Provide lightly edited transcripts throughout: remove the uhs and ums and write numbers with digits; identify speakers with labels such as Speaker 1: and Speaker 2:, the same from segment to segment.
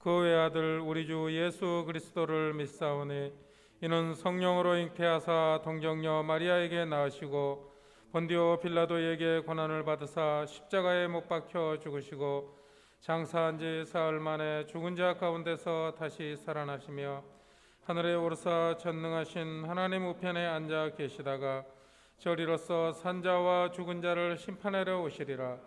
Speaker 1: 그 외아들 우리 주 예수 그리스도를 믿사오니 이는 성령으로 잉태하사 동정녀 마리아에게 낳으시고 본디오 빌라도에게 고난을 받으사 십자가에 못 박혀 죽으시고 장사한 지 사흘 만에 죽은 자 가운데서 다시 살아나시며 하늘에 오르사 전능하신 하나님 우편에 앉아 계시다가 저리로서 산자와 죽은 자를 심판하러 오시리라.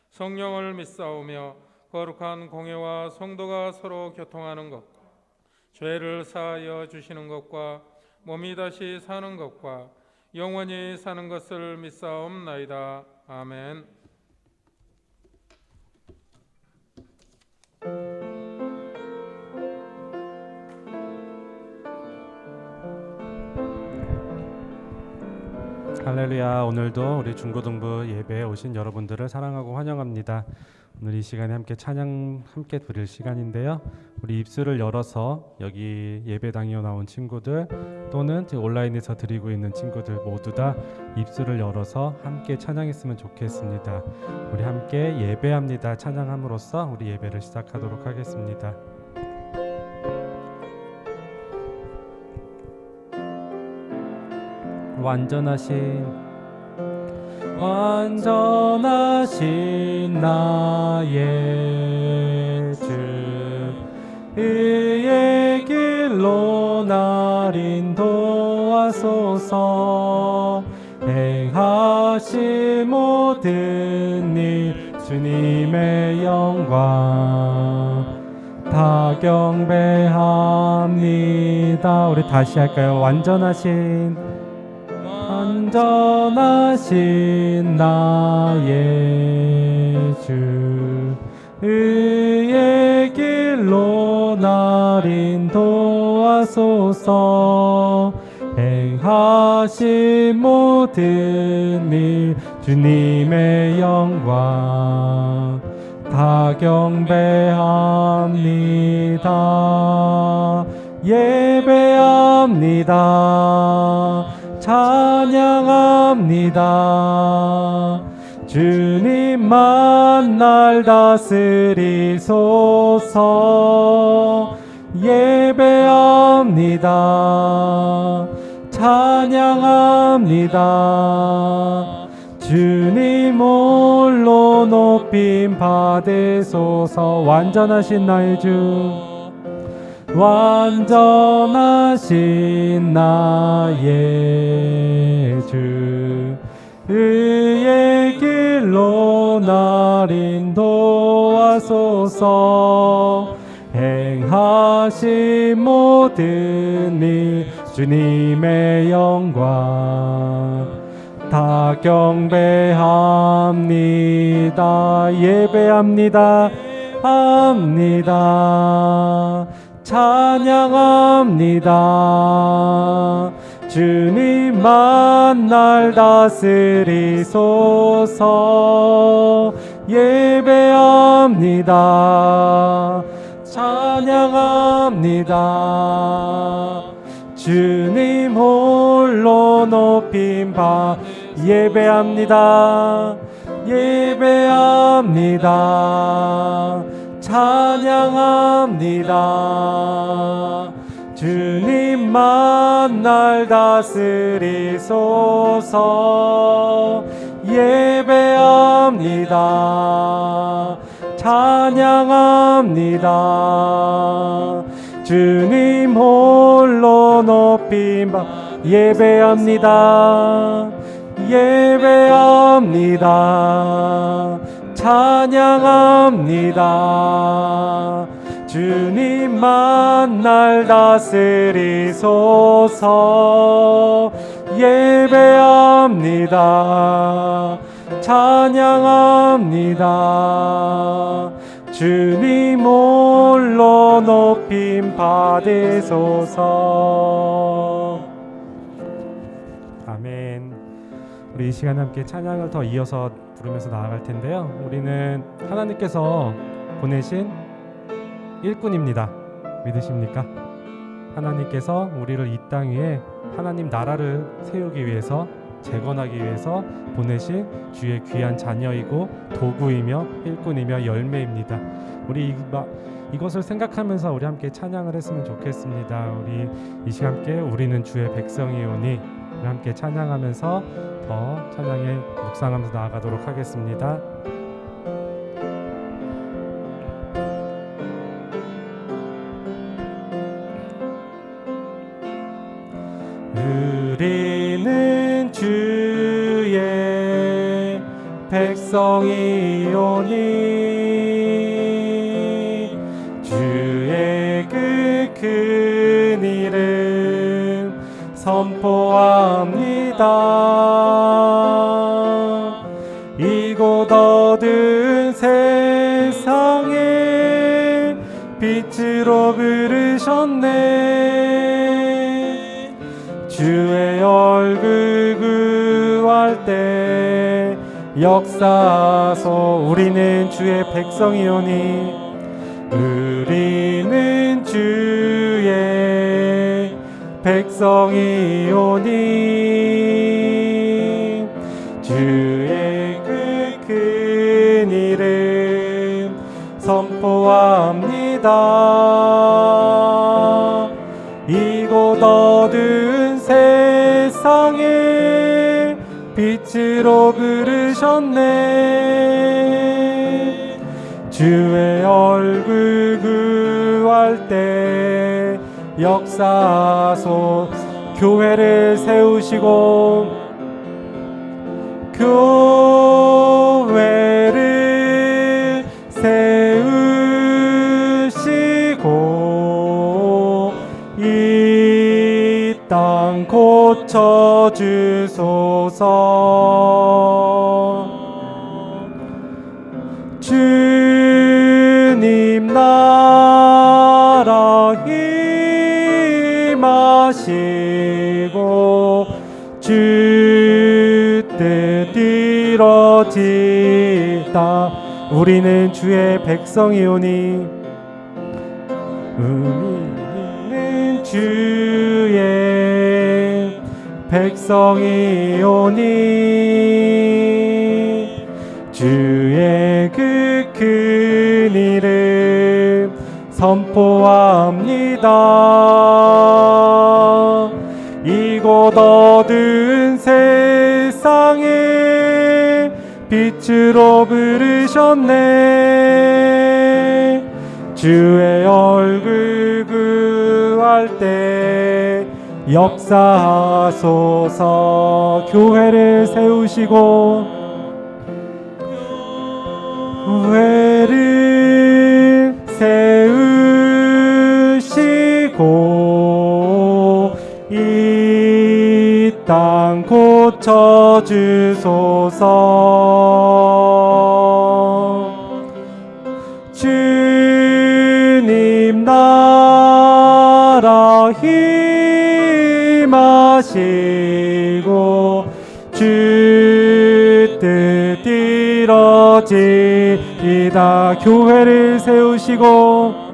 Speaker 1: 성령을 믿사오며 거룩한 공회와 성도가 서로 교통하는 것과 죄를 사하여 주시는 것과 몸이 다시 사는 것과 영원히 사는 것을 믿사옵나이다. 아멘.
Speaker 2: 할렐루야. 오늘도 우리 중고등부 예배에 오신 여러분들을 사랑하고 환영합니다. 오늘 이 시간에 함께 찬양 함께 드릴 시간인데요. 우리 입술을 열어서 여기 예배당에 나온 친구들 또는 온라인에서 드리고 있는 친구들 모두 다 입술을 열어서 함께 찬양했으면 좋겠습니다. 우리 함께 예배합니다. 찬양함으로써 우리 예배를 시작하도록 하겠습니다. 완전하신 나의 주 의의 길로 날 인도하소서. 행하신 모든 일 주님의 영광 다 경배합니다. 우리 다시 할까요? 완전하신 나의 주 의의 길로 날 인도하소서. 행하신 모든 일 주님의 영광 다 경배합니다. 예배합니다. 찬양합니다. 주님만 날 다스리소서. 예배합니다. 찬양합니다. 주님 홀로 높임 받으소서. 완전하신 나의 주 완전하신 나의 주 의의 길로 날 인도하소서. 행하신 모든 일 주님의 영광 다 경배합니다. 예배합니다. 합니다. 찬양합니다. 주님만 날 다스리소서. 예배합니다. 찬양합니다. 주님 홀로 높임 받 예배합니다. 예배합니다. 찬양합니다. 주님만 날 다스리소서. 예배합니다. 찬양합니다. 주님 홀로 높임 받 예배합니다. 예배합니다. 찬양합니다. 주님만 날 다스리소서. 예배합니다. 찬양합니다. 주님 홀로 높임 받으소서. 아멘. 우리 이 시간에 함께 찬양을 더 이어서 부르면서 나아갈 텐데요. 우리는 하나님께서 보내신 일꾼입니다. 믿으십니까? 하나님께서 우리를 이 땅 위에 하나님 나라를 세우기 위해서 재건하기 위해서 보내신 주의 귀한 자녀이고 도구이며 일꾼이며 열매입니다. 우리 이것을 생각하면서 우리 함께 찬양을 했으면 좋겠습니다. 우리 이 시간 함께 우리는 주의 백성이오니 우리 함께 찬양하면서 더 찬양에 묵상하면서 나아가도록 하겠습니다. 우리는 주의 백성이오니 주의 그 큰 이름 선포합니다. 이곳 어두운 세상에 빛으로 부르셨네. 주의 얼굴 구할 때 역사하소. 우리는 주의 백성이오니 우리는 주의 백성이오니 주의 그 큰 이름 선포합니다. 이곳 어두운 세상에 빛으로 부르셨네. 주의 얼굴 구할 때 역사하소. 교회를 세우시고 교회를 세우시고 이 땅 고쳐주소서. 주님 나라 임하시고 주 뜻 이루어지다. 우리는 주의 백성이오니 우리는 주의 백성이오니 주의 그 큰 이름 선포합니다. 이곳 어두운 세상에 빛으로 부르셨네. 주의 얼굴 구할 때 역사하소서. 교회를 세우시고 교회를 세우시고 이 땅 고쳐주소서. 주님 나라 임하시고 주 뜻 이루어지이다. 교회를 세우시고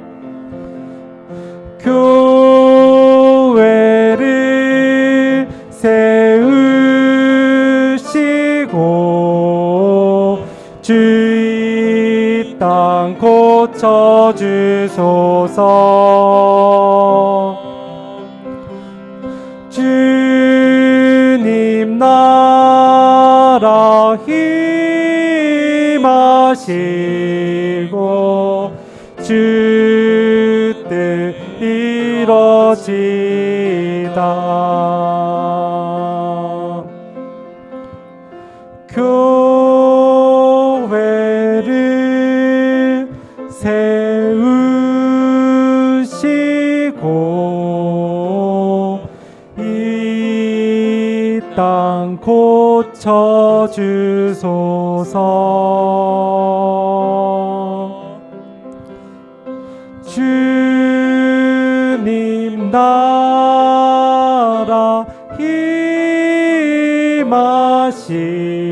Speaker 2: 교회를 세우시고 주 이 땅 고쳐주소서. 주님 나라 임하시고 주 뜻 이루어지다. 교회를 세우시고 이 땅 고쳐주소서. 주님 나라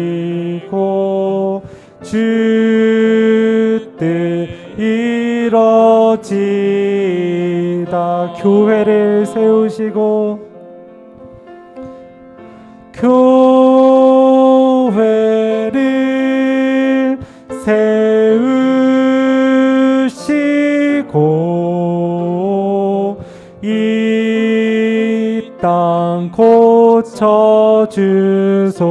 Speaker 2: 임하시고 주 뜻 이루어지다. 교회를 세우시고 땅 고쳐 주소서.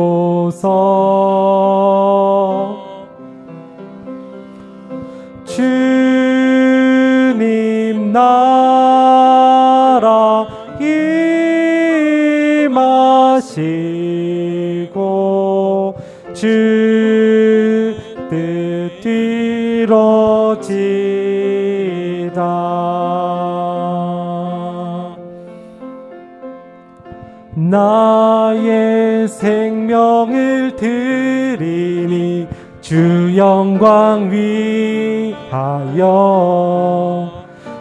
Speaker 2: 주님 나라 임하시고 주 뜻 이루어지이다. 나의 생명을 드리니 주 영광 위하여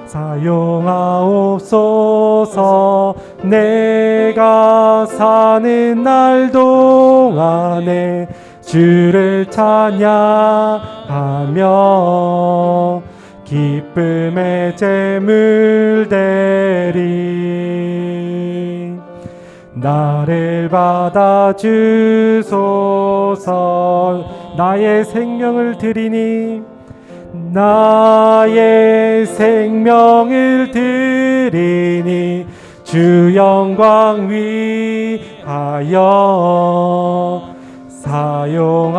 Speaker 2: 사용하옵소서. 내가 사는 날 동안에 주를 찬양하며 기쁨의 제물 드리. 나를 받아 주소서. 나의 생명을 드리니 나의 생명을 드리니 주 영광 위하여 사용하옵소서.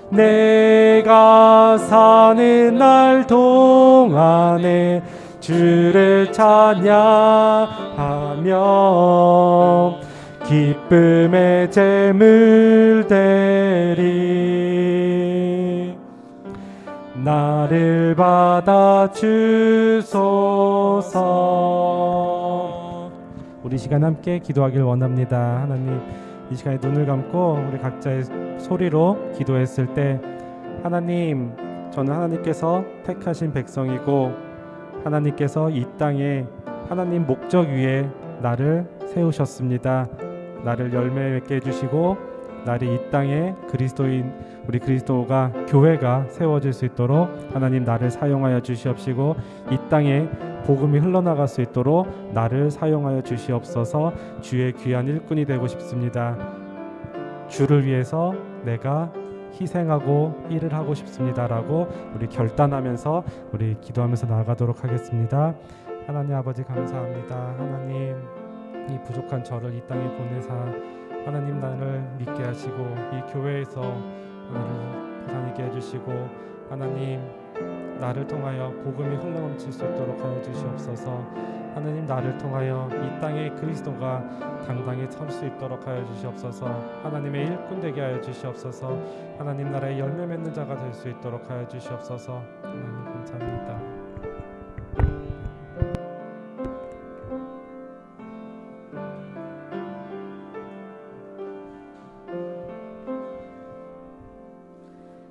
Speaker 2: 내가 사는 날 동안에 주를 찬양하며 기쁨의 제물 드리. 나를 받아 주소서. 우리 시간 함께 기도하길 원합니다. 하나님, 이 시간에 눈을 감고 우리 각자의 소리로 기도했을 때, 하나님, 저는 하나님께서 택하신 백성이고 하나님께서 이 땅에 하나님 목적 위에 나를 세우셨습니다. 나를 열매 맺게 해주시고 나를 이 땅에 그리스도인, 우리 그리스도가, 교회가 세워질 수 있도록 하나님 나를 사용하여 주시옵시고, 이 땅에 복음이 흘러나갈 수 있도록 나를 사용하여 주시옵소서. 주의 귀한 일꾼이 되고 싶습니다. 주를 위해서 내가 희생하고 일을 하고 싶습니다라고 우리 결단하면서 우리 기도하면서 나아가도록 하겠습니다. 하나님 아버지, 감사합니다. 하나님, 이 부족한 저를 이 땅에 보내사 하나님 나를 믿게 하시고 이 교회에서 나를 다니게 해주시고, 하나님 나를 통하여 복음이 흘러넘칠 수 있도록 하여 주시옵소서. 하나님, 나를 통하여 이 땅에 그리스도가 당당히 설 수 있도록 하여 주시옵소서. 하나님의 일꾼 되게 하여 주시옵소서. 하나님 나라의 열매 맺는 자가 될 수 있도록 하여 주시옵소서. 하나님 감사합니다.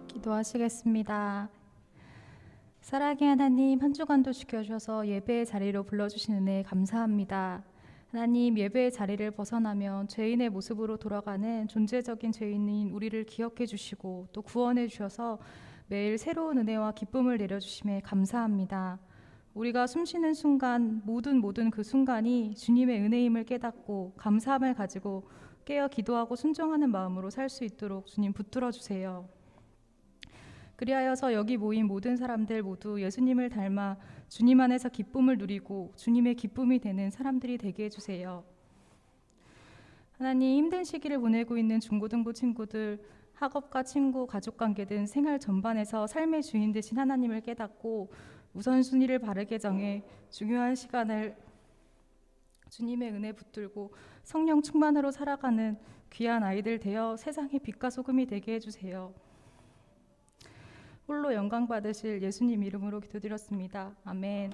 Speaker 3: 기도하시겠습니다. 사랑의 하나님, 한 주간도 지켜주셔서 예배의 자리로 불러주신 은혜에 감사합니다. 하나님, 예배의 자리를 벗어나면 죄인의 모습으로 돌아가는 존재적인 죄인인 우리를 기억해 주시고 또 구원해 주셔서 매일 새로운 은혜와 기쁨을 내려주심에 감사합니다. 우리가 숨쉬는 순간, 모든 그 순간이 주님의 은혜임을 깨닫고 감사함을 가지고 깨어 기도하고 순종하는 마음으로 살 수 있도록 주님 붙들어 주세요. 그리하여서 여기 모인 모든 사람들 모두 예수님을 닮아 주님 안에서 기쁨을 누리고 주님의 기쁨이 되는 사람들이 되게 해주세요. 하나님, 힘든 시기를 보내고 있는 중고등부 친구들, 학업과 친구, 가족관계 등 생활 전반에서 삶의 주인 되신 하나님을 깨닫고 우선순위를 바르게 정해 중요한 시간을 주님의 은혜 붙들고 성령 충만으로 살아가는 귀한 아이들 되어 세상의 빛과 소금이 되게 해주세요. 홀로 영광 받으실 예수님 이름으로 기도드렸습니다. 아멘.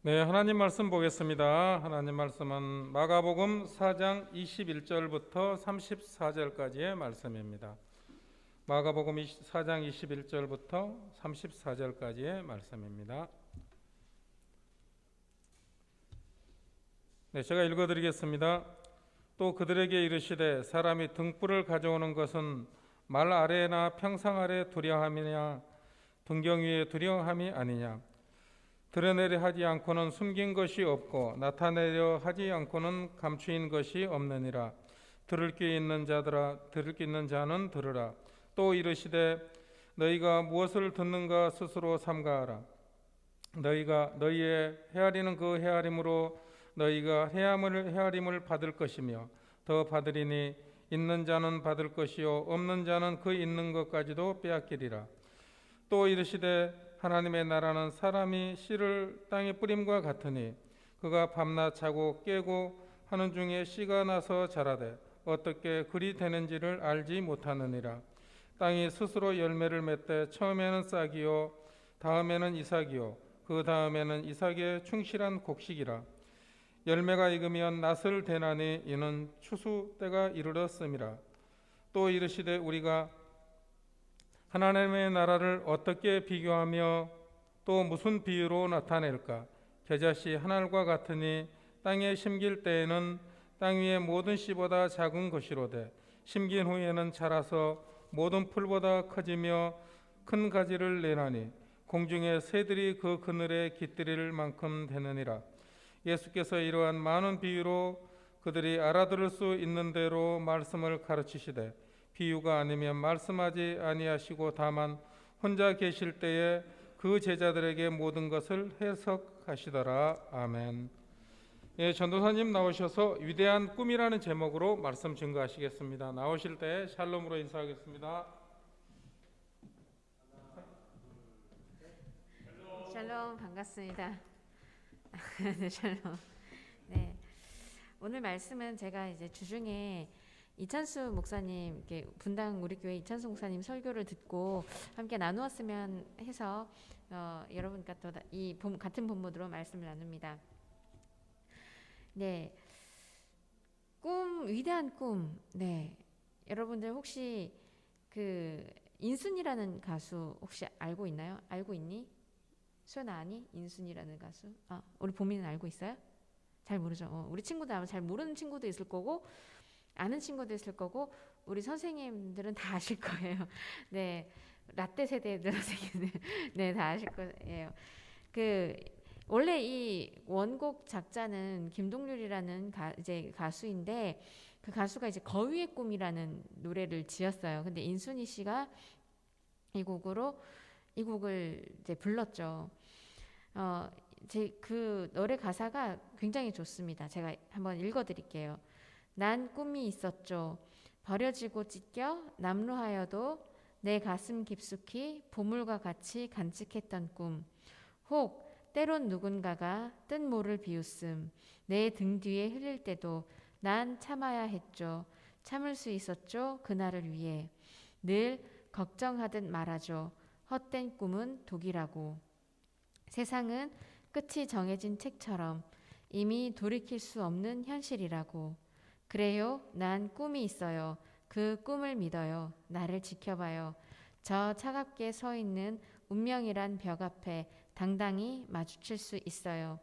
Speaker 1: 네, 하나님 말씀 보겠습니다. 하나님 말씀은 마가복음 4장 21절부터 34절까지의 말씀입니다. 마가복음 4장 21절부터 34절까지의 말씀입니다. 네, 제가 읽어드리겠습니다. 또 그들에게 이르시되 사람이 등불을 가져오는 것은 말 아래나 평상 아래 두려함이냐 등경 위에 두려움이 아니냐. 드러내려 하지 않고는 숨긴 것이 없고 나타내려 하지 않고는 감추인 것이 없느니라. 들을 귀 있는 자들아, 들을 귀 있는 자는 들으라. 또 이르시되 너희가 무엇을 듣는가 스스로 삼가하라. 너희가 너희의 헤아리는 그 헤아림으로 너희가 헤아림을 받을 것이며 더 받으리니 있는 자는 받을 것이요 없는 자는 그 있는 것까지도 빼앗기리라. 또 이르시되 하나님의 나라는 사람이 씨를 땅에 뿌림과 같으니 그가 밤낮 자고 깨고 하는 중에 씨가 나서 자라되 어떻게 그리 되는지를 알지 못하느니라. 땅이 스스로 열매를 맺되 처음에는 싹이요 다음에는 이삭이요 그 다음에는 이삭의 충실한 곡식이라. 열매가 익으면 낫을 대나니 이는 추수 때가 이르렀음이라. 또 이르시되 우리가 하나님의 나라를 어떻게 비교하며 또 무슨 비유로 나타낼까? 겨자씨 한 알과 같으니 땅에 심길 때에는 땅 위의 모든 씨보다 작은 것이로되 심긴 후에는 자라서 모든 풀보다 커지며 큰 가지를 내나니 공중의 새들이 그 그늘에 깃들일 만큼 되느니라. 예수께서 이러한 많은 비유로 그들이 알아들을 수 있는 대로 말씀을 가르치시되 비유가 아니면 말씀하지 아니하시고 다만 혼자 계실 때에 그 제자들에게 모든 것을 해석하시더라. 아멘. 예, 전도사님 나오셔서 위대한 꿈이라는 제목으로 말씀 증거하시겠습니다. 나오실 때 샬롬으로 인사하겠습니다.
Speaker 4: 샬롬, 반갑습니다. 네, 샬롬. 네, 오늘 말씀은 제가 이제 주중에 이찬수 목사님, 이렇게 분당 우리 교회 이찬수 목사님 설교를 듣고 함께 나누었으면 해서 여러분과 또 이 같은 본문으로 말씀을 나눕니다. 네, 꿈, 위대한 꿈. 네, 여러분들 혹시 그 인순이라는 가수 혹시 알고 있나요? 알고 있니? 수연아 아니? 인순이라는 가수? 우리 보미는 알고 있어요? 잘 모르죠. 우리 친구들 아마 잘 모르는 친구도 있을 거고 아는 친구도 있을 거고 우리 선생님들은 다 아실 거예요. 네, 라떼 세대들 선생님들 네, 다 아실 거예요. 그 원래 이 원곡 작자는 김동률이라는 이제 가수인데 그 가수가 이제 거위의 꿈이라는 노래를 지었어요. 근데 인순이 씨가 이 곡을 이제 불렀죠. 제 그 노래 가사가 굉장히 좋습니다. 제가 한번 읽어드릴게요. 난 꿈이 있었죠. 버려지고 찢겨 남루하여도 내 가슴 깊숙이 보물과 같이 간직했던 꿈. 혹 때론 누군가가 뜬 모를 비웃음 내 등 뒤에 흘릴 때도 난 참아야 했죠. 참을 수 있었죠. 그날을 위해. 늘 걱정하듯 말하죠. 헛된 꿈은 독이라고. 세상은 끝이 정해진 책처럼 이미 돌이킬 수 없는 현실이라고. 그래요. 난 꿈이 있어요. 그 꿈을 믿어요. 나를 지켜봐요. 저 차갑게 서 있는 운명이란 벽 앞에 당당히 마주칠 수 있어요.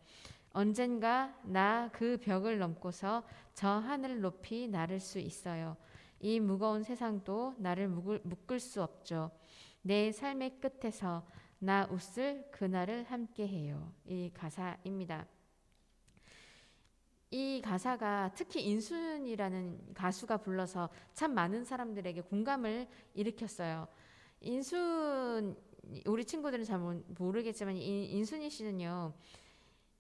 Speaker 4: 언젠가 나 그 벽을 넘고서 저 하늘 높이 날을 수 있어요. 이 무거운 세상도 나를 묶을 수 없죠. 내 삶의 끝에서 나 웃을 그날을 함께해요. 이 가사입니다. 이 가사가 특히 인순이라는 가수가 불러서 참 많은 사람들에게 공감을 일으켰어요. 우리 친구들은 잘 모르겠지만 인순이 씨는요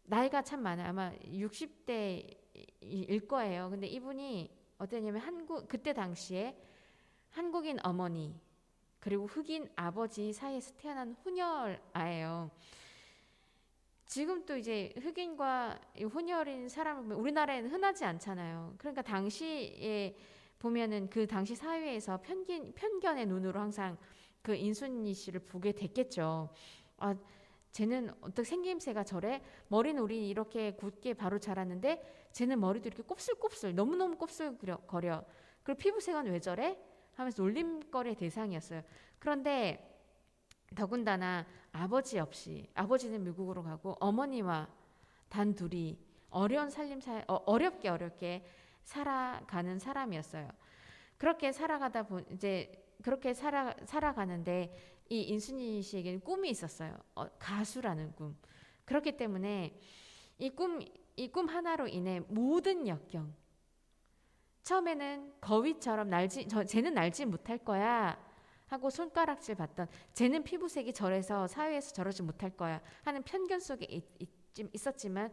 Speaker 4: 나이가 참 많아요. 아마 60대일 거예요. 근데 이분이 어땠냐면 그때 당시에 한국인 어머니 그리고 흑인 아버지 사이에서 태어난 혼혈아예요. 지금 또 이제 흑인과 혼혈인 사람을 우리나라에는 흔하지 않잖아요. 그러니까 당시에 보면은 그 당시 사회에서 편견의 눈으로 항상 그 인순이 씨를 보게 됐겠죠. 쟤는 어떻게 생김새가 저래? 머리는 우리 이렇게 굳게 바로 자랐는데 쟤는 머리도 이렇게 곱슬곱슬 너무너무 곱슬거려. 그리고 피부색은 왜 저래? 하면서 놀림거리의 대상이었어요. 그런데 더군다나 아버지 없이 아버지는 미국으로 가고 어머니와 단 둘이 어렵게 살아가는 사람이었어요. 그렇게 살아가다 이제 그렇게 살아가는데 이 인순이 씨에게는 꿈이 있었어요. 가수라는 꿈. 그렇기 때문에 이 꿈 하나로 인해 모든 역경, 처음에는 거위처럼 쟤는 날지 못할 거야 하고 손가락질 받던, 쟤는 피부색이 저래서 사회에서 저러지 못할 거야 하는 편견 속에 있었지만,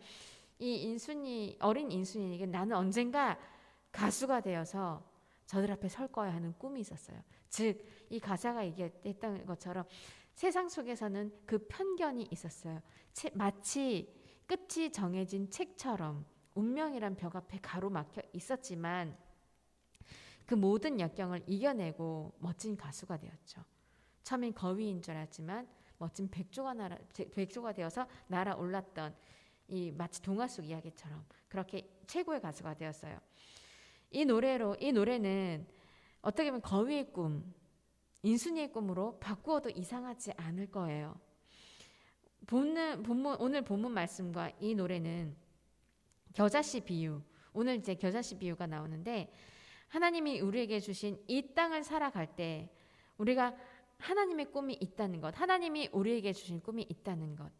Speaker 4: 이 어린 인순이에게 나는 언젠가 가수가 되어서 저들 앞에 설 거야 하는 꿈이 있었어요. 즉, 이 가사가 얘기했던 것처럼 세상 속에서는 그 편견이 있었어요. 마치 끝이 정해진 책처럼 운명이란 벽 앞에 가로막혀 있었지만 그 모든 역경을 이겨내고 멋진 가수가 되었죠. 처음엔 거위인 줄 알았지만 멋진 백조가 되어서 날아올랐던, 이 마치 동화 속 이야기처럼 그렇게 최고의 가수가 되었어요. 이 노래는 어떻게 보면 거위의 꿈, 인순이의 꿈으로 바꾸어도 이상하지 않을 거예요. 오늘 본문 말씀과 이 노래는 겨자씨 비유, 오늘 이제 겨자씨 비유가 나오는데, 하나님이 우리에게 주신 이 땅을 살아갈 때 우리가 하나님의 꿈이 있다는 것, 하나님이 우리에게 주신 꿈이 있다는 것,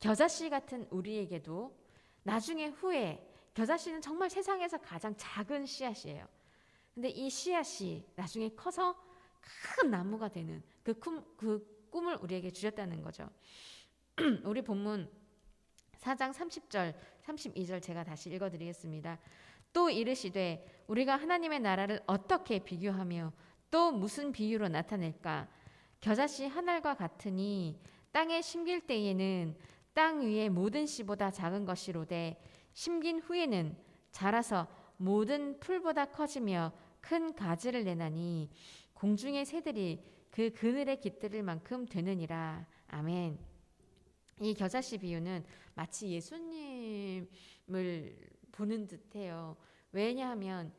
Speaker 4: 겨자씨 같은 우리에게도 나중에 후에, 겨자씨는 정말 세상에서 가장 작은 씨앗이에요. 근데 이 씨앗이 나중에 커서 큰 나무가 되는 그 꿈을 우리에게 주셨다는 거죠. 우리 본문 4장 30절 32절 제가 다시 읽어드리겠습니다. 또 이르시되 우리가 하나님의 나라를 어떻게 비교하며 또 무슨 비유로 나타낼까? 겨자씨 한 알과 같으니 땅에 심길 때에는 땅 위의 모든 씨보다 작은 것이로되 심긴 후에는 자라서 모든 풀보다 커지며 큰 가지를 내나니 공중의 새들이 그 그늘에 깃들일 만큼 되느니라. 아멘. 이 겨자씨 비유는 마치 예수님을 보는 듯해요. 왜냐하면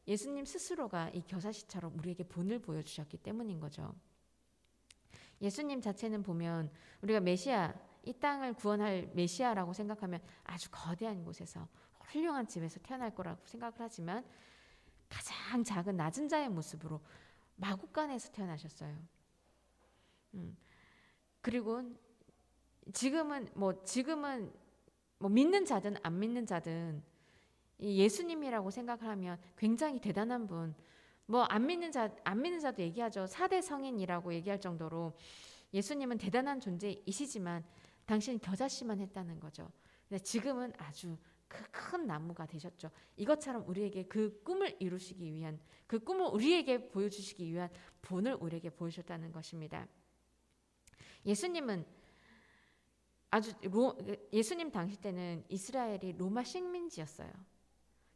Speaker 4: 예수님 스스로가 이 겨자씨처럼 우리에게 본을 보여주셨기 때문인 거죠. 예수님 자체는 보면 우리가 메시아, 이 땅을 구원할 메시아라고 생각하면 아주 거대한 곳에서 훌륭한 집에서 태어날 거라고 생각을 하지만 가장 작은 낮은 자의 모습으로 마구간에서 태어나셨어요. 그리고 지금은 믿는 자든 안 믿는 자든 이 예수님이라고 생각을 하면 굉장히 대단한 분, 안 믿는 자도 얘기하죠. 4대 성인이라고 얘기할 정도로 예수님은 대단한 존재이시지만 당신은 겨자씨만 했다는 거죠. 근데 지금은 아주 큰 나무가 되셨죠. 이것처럼 우리에게 그 꿈을 이루시기 위한, 그 꿈을 우리에게 보여주시기 위한 본을 우리에게 보여주셨다는 것입니다. 예수님 당시 때는 이스라엘이 로마 식민지였어요.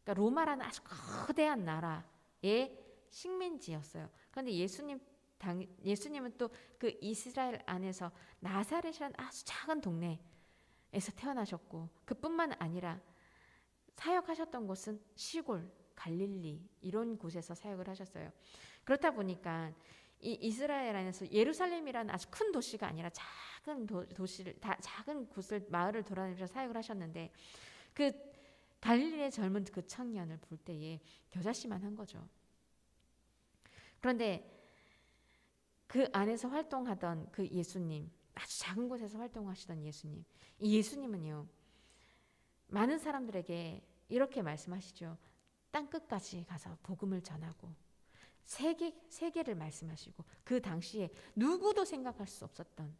Speaker 4: 그러니까 로마라는 아주 거대한 나라의 식민지였어요. 그런데 예수님은 또 그 이스라엘 안에서 나사렛이라는 아주 작은 동네에서 태어나셨고, 그뿐만 아니라 사역하셨던 곳은 시골, 갈릴리 이런 곳에서 사역을 하셨어요. 그렇다 보니까 이 이스라엘 안에서 예루살렘이라는 아주 큰 도시가 아니라 작은 작은 곳을, 마을을 돌아다니면서 사역을 하셨는데, 그 갈릴리의 젊은 그 청년을 볼 때에 겨자씨만 한 거죠. 그런데 그 안에서 활동하던 그 예수님, 아주 작은 곳에서 활동하시던 예수님, 이 예수님은요, 많은 사람들에게 이렇게 말씀하시죠. 땅끝까지 가서 복음을 전하고 세계를 말씀하시고, 그 당시에 누구도 생각할 수 없었던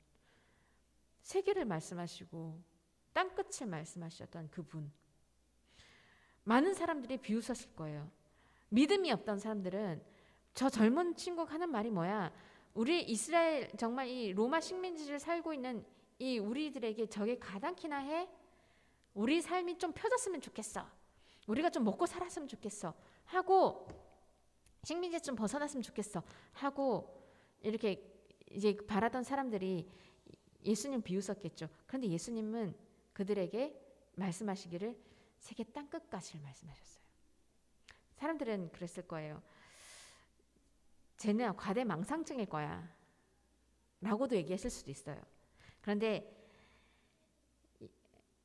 Speaker 4: 세계를 말씀하시고 땅끝을 말씀하셨던 그분, 많은 사람들이 비웃었을 거예요. 믿음이 없던 사람들은 저 젊은 친구가 하는 말이 뭐야, 우리 이스라엘, 정말 이 로마 식민지를 살고 있는 이 우리들에게 저게 가당키나 해? 우리 삶이 좀 펴졌으면 좋겠어, 우리가 좀 먹고 살았으면 좋겠어 하고, 식민지 좀 벗어났으면 좋겠어 하고 이렇게 이제 바라던 사람들이 예수님 비웃었겠죠. 그런데 예수님은 그들에게 말씀하시기를 세계 땅끝까지를 말씀하셨어요. 사람들은 그랬을 거예요. 쟤는 과대망상증일 거야 라고도 얘기했을 수도 있어요. 그런데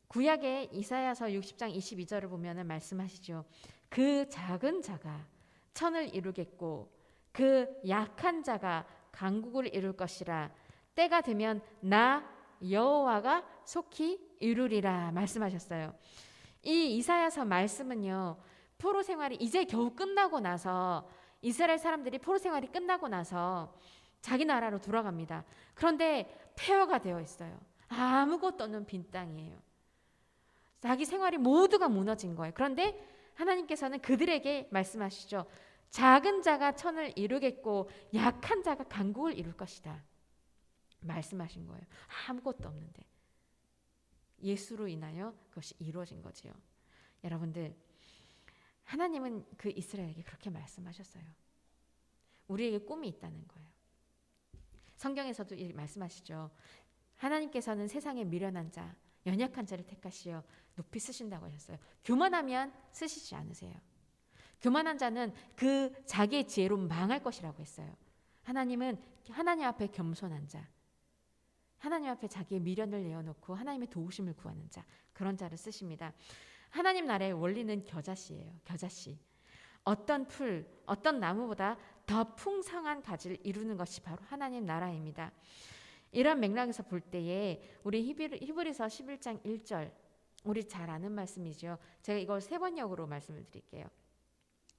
Speaker 4: 구약의 이사야서 60장 22절을 보면 말씀하시죠. 그 작은 자가 천을 이루겠고 그 약한 자가 강국을 이룰 것이라. 때가 되면 나 여호와가 속히 이루리라 말씀하셨어요. 이 이사야서 말씀은요, 포로 생활이 이제 겨우 끝나고 나서, 이스라엘 사람들이 포로 생활이 끝나고 나서 자기 나라로 돌아갑니다. 그런데 폐허가 되어 있어요. 아무것도 없는 빈 땅이에요. 자기 생활이 모두가 무너진 거예요. 그런데 하나님께서는 그들에게 말씀하시죠. 작은 자가 천을 이루겠고 약한 자가 강국을 이룰 것이다 말씀하신 거예요. 아무것도 없는데 예수로 인하여 그것이 이루어진 거지요. 여러분들, 하나님은 그 이스라엘에게 그렇게 말씀하셨어요. 우리에게 꿈이 있다는 거예요. 성경에서도 말씀하시죠. 하나님께서는 세상에 미련한 자, 연약한 자를 택하시어 높이 쓰신다고 하셨어요. 교만하면 쓰시지 않으세요. 교만한 자는 그 자기의 지혜로 망할 것이라고 했어요. 하나님은 하나님 앞에 겸손한 자, 하나님 앞에 자기의 미련을 내어놓고 하나님의 도우심을 구하는 자, 그런 자를 쓰십니다. 하나님 나라의 원리는 겨자씨예요. 겨자씨. 어떤 풀, 어떤 나무보다 더 풍성한 가지를 이루는 것이 바로 하나님 나라입니다. 이런 맥락에서 볼 때에 우리 히브리서 11장 1절, 우리 잘 아는 말씀이죠. 제가 이걸 3번역으로 말씀을 드릴게요.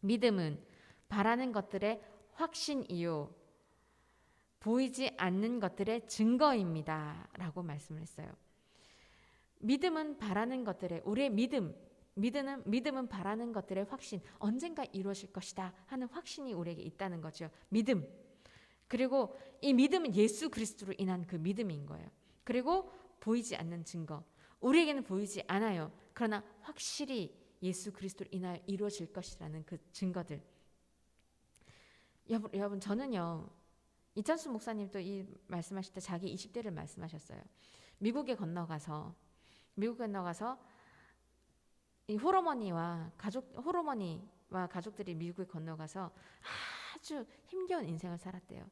Speaker 4: 믿음은 바라는 것들의 확신이요 보이지 않는 것들의 증거입니다 라고 말씀을 했어요. 믿음은 바라는 것들의, 우리의 믿음은 바라는 것들의 확신, 언젠가 이루어질 것이다 하는 확신이 우리에게 있다는 거죠. 믿음. 그리고 이 믿음은 예수 그리스도로 인한 그 믿음인 거예요. 그리고 보이지 않는 증거, 우리에게는 보이지 않아요. 그러나 확실히 예수 그리스도로 인하여 이루어질 것이라는 그 증거들. 여러분, 저는요, 이찬수 목사님도 이 말씀하실 때 자기 20대를 말씀하셨어요. 미국에 건너가서 이 홀어머니와 가족들이 미국에 건너가서 아주 힘겨운 인생을 살았대요.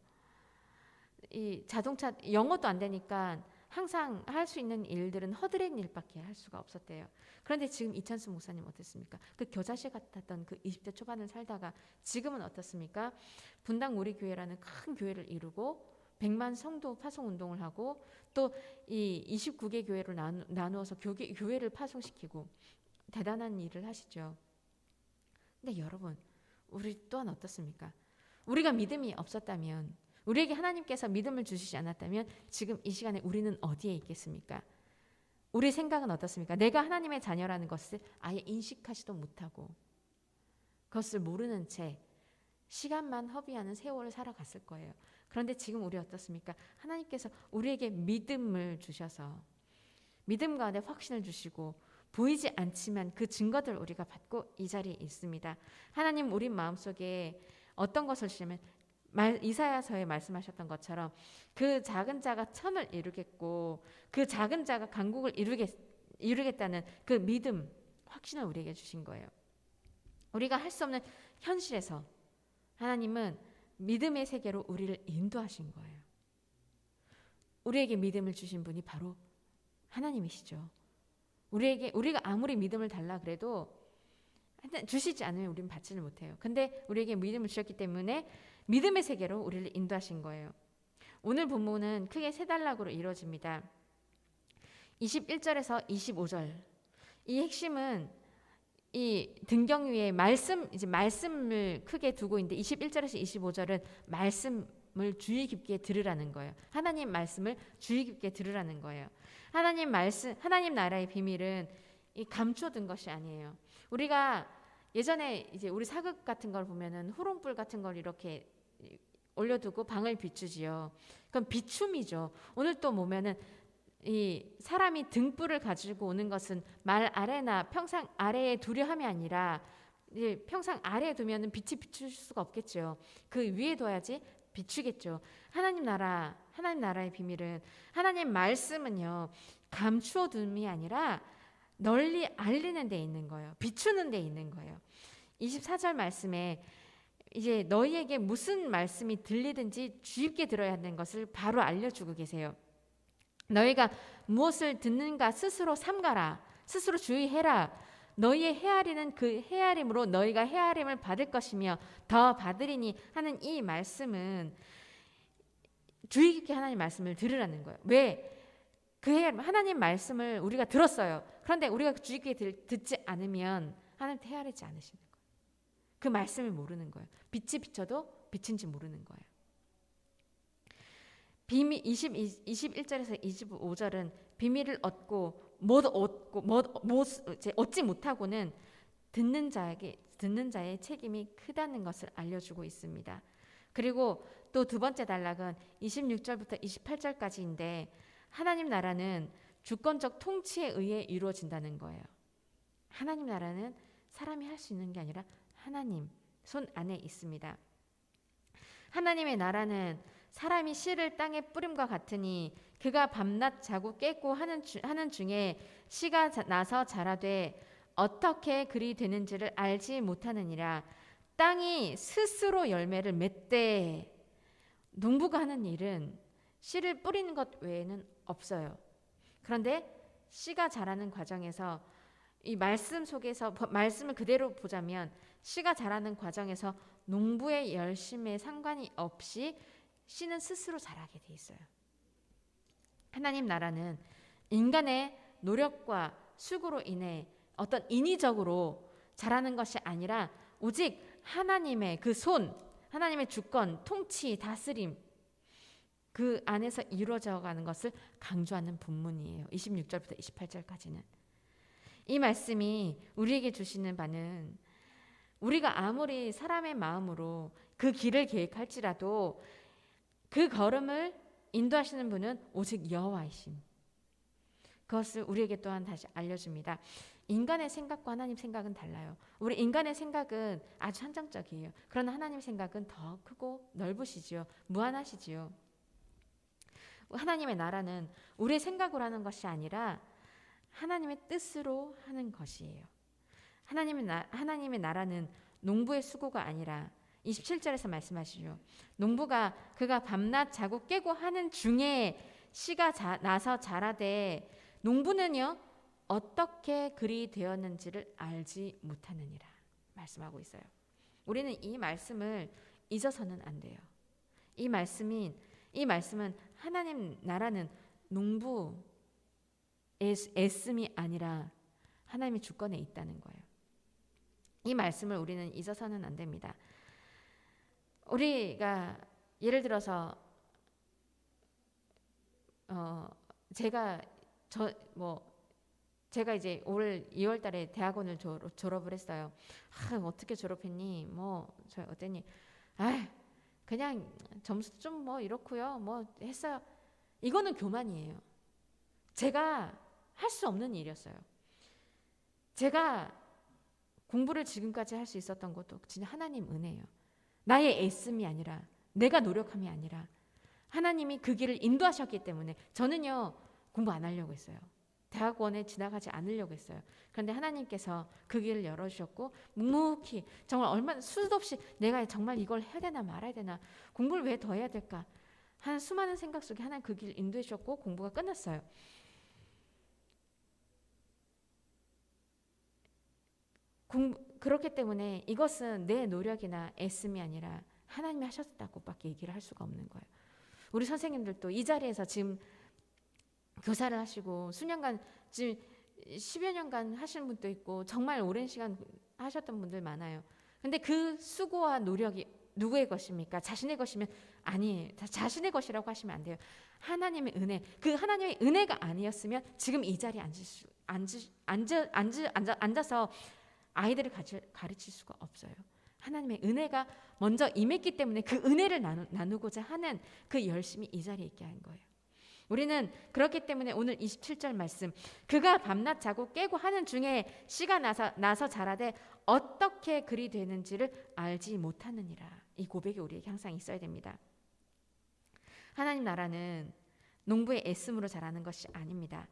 Speaker 4: 이 자동차, 영어도 안 되니까 항상 할 수 있는 일들은 허드렛 일밖에 할 수가 없었대요. 그런데 지금 이찬수 목사님 어땠습니까? 그 겨자씨 같았던 그 20대 초반을 살다가 지금은 어떻습니까? 분당 우리 교회라는 큰 교회를 이루고 100만 성도 파송 운동을 하고 또 이 29개 교회를 나누어서 교회를 파송시키고 대단한 일을 하시죠. 근데 여러분, 우리 또한 어떻습니까? 우리가 믿음이 없었다면, 우리에게 하나님께서 믿음을 주시지 않았다면 지금 이 시간에 우리는 어디에 있겠습니까? 우리 생각은 어떻습니까? 내가 하나님의 자녀라는 것을 아예 인식하지도 못하고 그것을 모르는 채 시간만 허비하는 세월을 살아갔을 거예요. 그런데 지금 우리 어떻습니까? 하나님께서 우리에게 믿음을 주셔서 믿음 가운데 확신을 주시고 보이지 않지만 그 증거들 우리가 받고 이 자리에 있습니다. 하나님 우리 마음속에 어떤 것을 주시면 이사야서에 말씀하셨던 것처럼 그 작은 자가 천을 이루겠고 그 작은 자가 강국을 이루겠다는 그 믿음, 확신을 우리에게 주신 거예요. 우리가 할 수 없는 현실에서 하나님은 믿음의 세계로 우리를 인도하신 거예요. 우리에게 믿음을 주신 분이 바로 하나님이시죠. 우리가 아무리 믿음을 달라 그래도 주시지 않으면 우리는 받지를 못해요. 근데 우리에게 믿음을 주셨기 때문에 믿음의 세계로 우리를 인도하신 거예요. 오늘 본문은 크게 3단락으로 이루어집니다. 21절에서 25절. 이 핵심은 이 등경 위에 말씀을 크게 두고 있는데 21절에서 25절은 말씀을 주의 깊게 들으라는 거예요. 하나님 말씀을 주의 깊게 들으라는 거예요. 하나님 나라의 비밀은 이 감춰둔 것이 아니에요. 우리가 예전에 이제 우리 사극 같은 걸 보면은 호롱불 같은 걸 이렇게 올려두고 방을 비추지요. 그럼 비춤이죠. 오늘 또 보면은 이 사람이 등불을 가지고 오는 것은 말 아래나 평상 아래에 두려 함이 아니라 이제 평상 아래에 두면은 빛이 비출 수가 없겠죠. 그 위에 둬야지 비추겠죠. 하나님 나라의 비밀은 하나님 말씀은요 감추어 둠이 아니라 널리 알리는 데 있는 거예요. 비추는 데 있는 거예요. 24절 말씀에 이제 너희에게 무슨 말씀이 들리든지 주의 깊게 들어야 하는 것을 바로 알려주고 계세요. 너희가 무엇을 듣는가 스스로 삼가라. 스스로 주의해라. 너희의 헤아리는 그 헤아림으로 너희가 헤아림을 받을 것이며 더 받으리니 하는 이 말씀은 주의 깊게 하나님 말씀을 들으라는 거예요. 왜? 그 헤아림, 하나님 말씀을 우리가 들었어요. 그런데 우리가 주의 깊게 듣지 않으면 하나님 헤아리지 않으시는 거예요. 그 말씀을 모르는 거예요. 빛이 비쳐도 빛인지 모르는 거예요. 비밀 21절에서 25절은 비밀을 얻지 못하고는 듣는 자의 책임이 크다는 것을 알려주고 있습니다. 그리고 또 두 번째 단락은 26절부터 28절까지인데 하나님 나라는 주권적 통치에 의해 이루어진다는 거예요. 하나님 나라는 사람이 할 수 있는 게 아니라 하나님 손 안에 있습니다. 하나님의 나라는 사람이 씨를 땅에 뿌림과 같으니 그가 밤낮 자고 깨고 하는 중에 씨가 나서 자라되 어떻게 그리 되는지를 알지 못하느니라. 땅이 스스로 열매를 맺되 농부가 하는 일은 씨를 뿌리는 것 외에는 없어요. 그런데 씨가 자라는 과정에서 이 말씀 속에서 말씀을 그대로 보자면 씨가 자라는 과정에서 농부의 열심에 상관이 없이 씨는 스스로 자라게 돼 있어요. 하나님 나라는 인간의 노력과 수고로 인해 어떤 인위적으로 자라는 것이 아니라 오직 하나님의 그 손, 하나님의 주권, 통치, 다스림 그 안에서 이루어져 가는 것을 강조하는 본문이에요. 26절부터 28절까지는. 이 말씀이 우리에게 주시는 바는 우리가 아무리 사람의 마음으로 그 길을 계획할지라도 그 걸음을 인도하시는 분은 오직 여호와이심. 그것을 우리에게 또한 다시 알려줍니다. 인간의 생각과 하나님 생각은 달라요. 우리 인간의 생각은 아주 한정적이에요. 그러나 하나님 생각은 더 크고 넓으시지요. 무한하시지요. 하나님의 나라는 우리의 생각으로 하는 것이 아니라 하나님의 뜻으로 하는 것이에요. 하나님의 나라는 농부의 수고가 아니라 27절에서 말씀하시죠. 농부가 그가 밤낮 자고 깨고 하는 중에 씨가 나서 자라되 농부는요 어떻게 그리 되었는지를 알지 못하느니라 말씀하고 있어요. 우리는 이 말씀을 잊어서는 안 돼요. 이 말씀은 하나님 나라는 농부의 애씀이 아니라 하나님의 주권에 있다는 거예요. 이 말씀을 우리는 잊어서는 안 됩니다. 우리가 예를 들어서 제가 이제 올 2월 달에 대학원을 졸업을 했어요. 어떻게 졸업했니? 저 어땠니? 그냥 점수 좀 이렇고요. 했어요. 이거는 교만이에요. 제가 할 수 없는 일이었어요. 제가 공부를 지금까지 할 수 있었던 것도 진짜 하나님 은혜예요. 나의 애씀이 아니라 내가 노력함이 아니라 하나님이 그 길을 인도하셨기 때문에 저는요 공부 안 하려고 했어요. 대학원에 지나가지 않으려고 했어요. 그런데 하나님께서 그 길을 열어주셨고 묵묵히 정말 얼마나 수도 없이 내가 정말 이걸 해야 되나 말아야 되나 공부를 왜 더 해야 될까 하는 수많은 생각 속에 하나님 그 길을 인도해 주셨고 공부가 끝났어요. 그렇기 때문에 이것은 내 노력이나 애씀이 아니라 하나님이 하셨다고밖에 얘기를 할 수가 없는 거예요. 우리 선생님들도 이 자리에서 지금 교사를 하시고 수년간 지금 10여 년간 하시는 분도 있고 정말 오랜 시간 하셨던 분들 많아요. 근데 그 수고와 노력이 누구의 것입니까? 자신의 것이면 아니에요. 자신의 것이라고 하시면 안 돼요. 하나님의 은혜, 그 하나님의 은혜가 아니었으면 지금 이 자리에 앉아서 아이들을 가르칠 수가 없어요. 하나님의 은혜가 먼저 임했기 때문에 그 은혜를 나누고자 하는 그 열심이 이 자리에 있게 한 거예요. 우리는 그렇기 때문에 오늘 27절 말씀 그가 밤낮 자고 깨고 하는 중에 씨가 나서 자라되 어떻게 그리 되는지를 알지 못하느니라. 이 고백이 우리에게 항상 있어야 됩니다. 하나님 나라는 농부의 애씀으로 자라는 것이 아닙니다.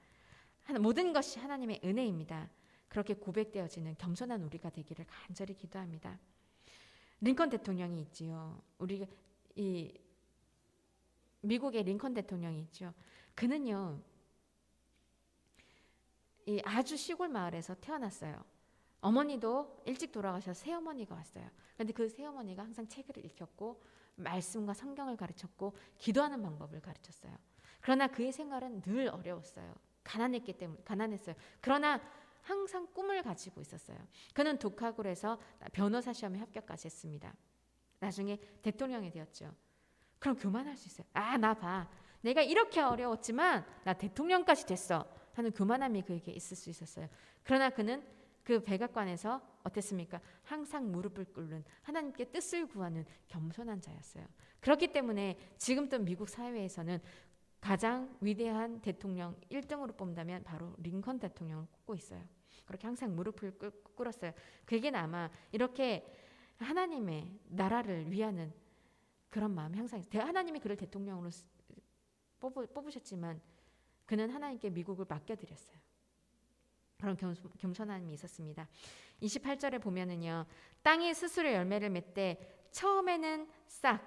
Speaker 4: 모든 것이 하나님의 은혜입니다. 그렇게 고백되어지는 겸손한 우리가 되기를 간절히 기도합니다. 링컨 대통령이 있지요. 미국의 링컨 대통령이 있죠. 그는요, 이 아주 시골 마을에서 태어났어요. 어머니도 일찍 돌아가셔서 새어머니가 왔어요. 그런데 그 새어머니가 항상 책을 읽혔고 말씀과 성경을 가르쳤고 기도하는 방법을 가르쳤어요. 그러나 그의 생활은 늘 어려웠어요. 가난했어요. 그러나 항상 꿈을 가지고 있었어요. 그는 독학으로 변호사 시험에 합격까지 했습니다. 나중에 대통령이 되었죠. 그럼 교만할 수 있어요. 나 봐. 내가 이렇게 어려웠지만 나 대통령까지 됐어 하는 교만함이 그에게 있을 수 있었어요. 그러나 그는 그 백악관에서 어땠습니까? 항상 무릎을 꿇는, 하나님께 뜻을 구하는 겸손한 자였어요. 그렇기 때문에 지금도 미국 사회에서는 가장 위대한 대통령 1등으로 뽑는다면 바로 링컨 대통령을 꼽고 있어요. 그렇게 항상 무릎을 꿇었어요. 그에게는 아마 이렇게 하나님의 나라를 위하는 그런 마음이 항상 있어요. 하나님이 그를 대통령으로 뽑으셨지만 그는 하나님께 미국을 맡겨드렸어요. 그런 겸손함이 있었습니다. 28절에 보면은요, 땅이 스스로 열매를 맺되 처음에는 싹,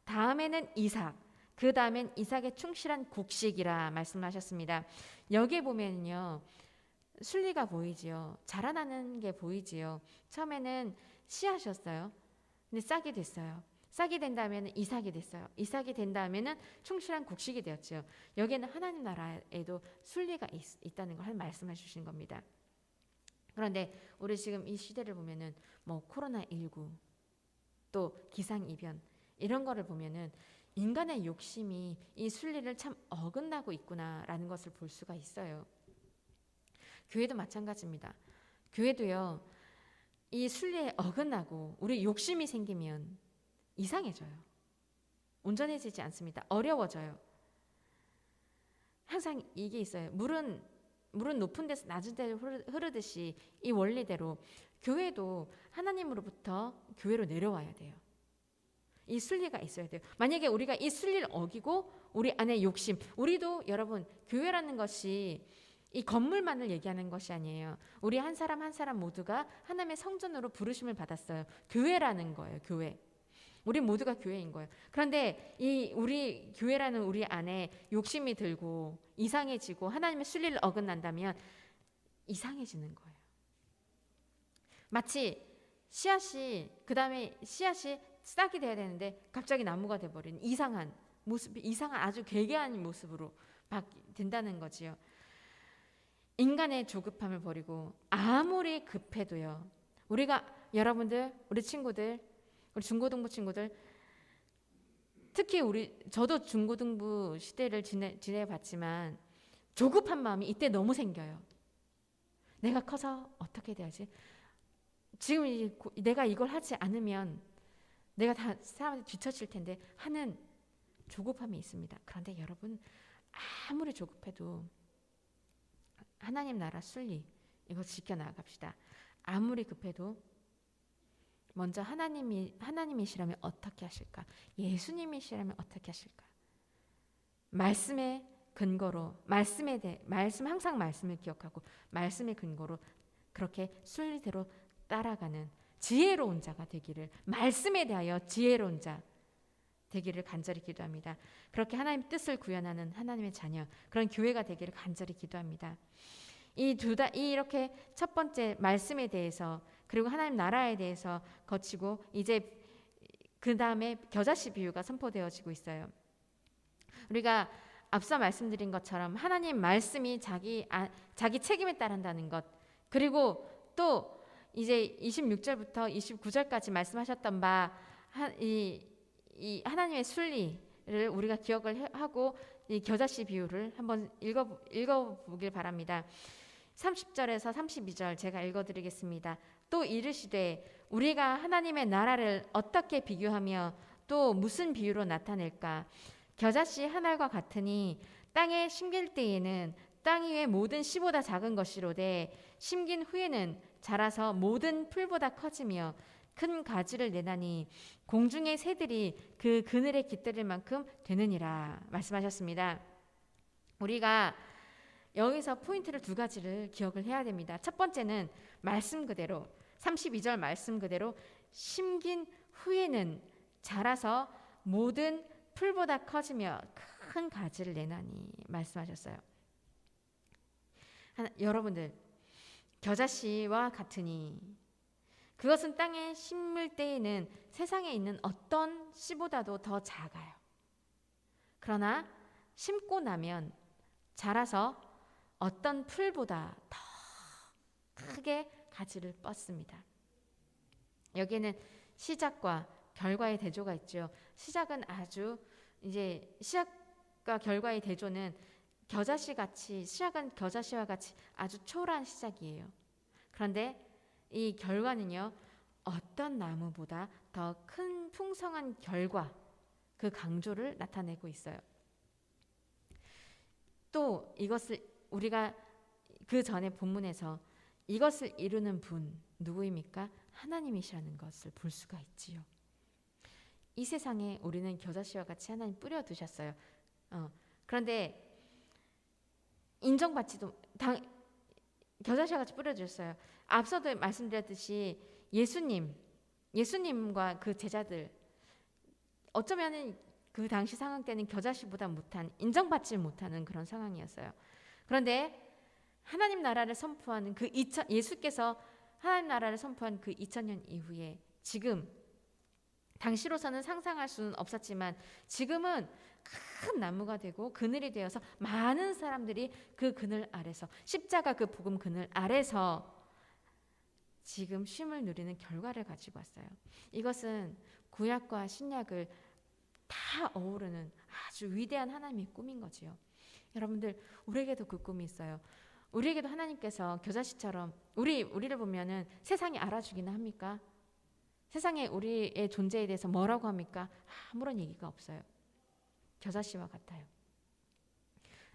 Speaker 4: 다음에는 이삭, 그 다음엔 이삭의 충실한 곡식이라 말씀하셨습니다. 여기에 보면은요, 순리가 보이지요. 자라나는 게 보이지요. 처음에는 씨앗이었어요. 근데 싹이 됐어요. 싹이 된 다음에는 이삭이 됐어요. 이삭이 된 다음에는 충실한 곡식이 되었죠. 여기에는 하나님 나라에도 순리가 있다는 걸 말씀해 주신 겁니다. 그런데 우리 지금 이 시대를 보면은 코로나19 또 기상이변 이런 거를 보면은 인간의 욕심이 이 순리를 참 어긋나고 있구나라는 것을 볼 수가 있어요. 교회도 마찬가지입니다. 교회도요, 이 순리에 어긋나고 우리 욕심이 생기면 이상해져요. 온전해지지 않습니다. 어려워져요. 항상 이게 있어요. 물은 높은 데서 낮은 데로 흐르듯이 이 원리대로 교회도 하나님으로부터 교회로 내려와야 돼요. 이 순리가 있어야 돼요. 만약에 우리가 이 순리를 어기고 우리 안에 욕심, 우리도 여러분 교회라는 것이 이 건물만을 얘기하는 것이 아니에요. 우리 한 사람 한 사람 모두가 하나님의 성전으로 부르심을 받았어요. 교회라는 거예요. 교회. 우리 모두가 교회인 거예요. 그런데 이 우리 교회라는 우리 안에 욕심이 들고 이상해지고 하나님의 순리를 어긋난다면 이상해지는 거예요. 마치 씨앗이 그다음에 씨앗이 싹이 돼야 되는데 갑자기 나무가 돼버리는 이상한 모습이 이상한 아주 괴괴한 모습으로 된다는 거지요. 인간의 조급함을 버리고 아무리 급해도요. 우리가 여러분들 우리 친구들 우리 중고등부 친구들 특히 저도 중고등부 시대를 지내봤지만 조급한 마음이 이때 너무 생겨요. 내가 커서 어떻게 돼야지? 지금 내가 이걸 하지 않으면 내가 다 사람한테 뒤처질 텐데 하는 조급함이 있습니다. 그런데 여러분 아무리 조급해도 하나님 나라 순리 이거 지켜나갑시다. 아무리 급해도 먼저 하나님이시라면 어떻게 하실까? 예수님이시라면 어떻게 하실까? 말씀의 근거로 말씀 항상 말씀을 기억하고 말씀의 근거로 그렇게 순리대로 따라가는 지혜로운 자가 되기를 말씀에 대하여 지혜로운 자 되기를 간절히 기도합니다. 그렇게 하나님 뜻을 구현하는 하나님의 자녀 그런 교회가 되기를 간절히 기도합니다. 이렇게 첫 번째 말씀에 대해서 그리고 하나님 나라에 대해서 거치고 이제 그 다음에 겨자씨 비유가 선포되어지고 있어요. 우리가 앞서 말씀드린 것처럼 하나님 말씀이 자기 책임에 따른다는 것 그리고 또 이제 26절부터 29절까지 말씀하셨던 이 하나님의 순리를 우리가 기억을 하고 이 겨자씨 비유를 한번 읽어보길 바랍니다. 30절에서 32절 제가 읽어드리겠습니다. 또 이르시되 우리가 하나님의 나라를 어떻게 비교하며 또 무슨 비유로 나타낼까? 겨자씨 한 알과 같으니 땅에 심길 때에는 땅 위의 모든 씨보다 작은 것이로되 심긴 후에는 자라서 모든 풀보다 커지며 큰 가지를 내나니 공중의 새들이 그 그늘에 깃들일 만큼 되느니라 말씀하셨습니다. 우리가 여기서 포인트를 두 가지를 기억을 해야 됩니다. 첫 번째는 말씀 그대로 32절 말씀 그대로 심긴 후에는 자라서 모든 풀보다 커지며 큰 가지를 내나니 말씀하셨어요. 여러분들 겨자씨와 같으니 그것은 땅에 심을 때에는 세상에 있는 어떤 씨보다도 더 작아요. 그러나 심고 나면 자라서 어떤 풀보다 더 크게 가지를 뻗습니다. 여기에는 시작과 결과의 대조가 있죠. 시작은 아주 이제 시작과 결과의 대조는 겨자씨 같이 시작은 겨자씨와 같이 아주 초라한 시작이에요. 그런데 이 결과는요, 어떤 나무보다 더 큰 풍성한 결과, 그 강조를 나타내고 있어요. 또 이것을 우리가 그 전에 본문에서 이것을 이루는 분 누구입니까? 하나님이시라는 것을 볼 수가 있지요. 이 세상에 우리는 겨자씨와 같이 하나님 뿌려두셨어요. 그런데 인정받지도 겨자씨와 같이 뿌려주셨어요. 앞서도 말씀드렸듯이 예수님과 그 제자들 어쩌면은 그 당시 상황 때는 겨자씨보다 못한, 인정받지 못하는 그런 상황이었어요. 그런데 하나님 나라를 선포하는 예수께서 하나님 나라를 선포한 그 2000년 이후에 지금 당시로서는 상상할 수는 없었지만 지금은 큰 나무가 되고 그늘이 되어서 많은 사람들이 그 그늘 아래서 십자가 그 복음 그늘 아래서 지금 쉼을 누리는 결과를 가지고 왔어요. 이것은 구약과 신약을 다 어우르는 아주 위대한 하나님의 꿈인 거지요. 여러분들, 우리에게도 그 꿈이 있어요. 우리에게도 하나님께서 겨자씨처럼 우리를 보면은 세상이 알아주기는 합니까? 세상에 우리의 존재에 대해서 뭐라고 합니까? 아무런 얘기가 없어요. 겨자씨와 같아요.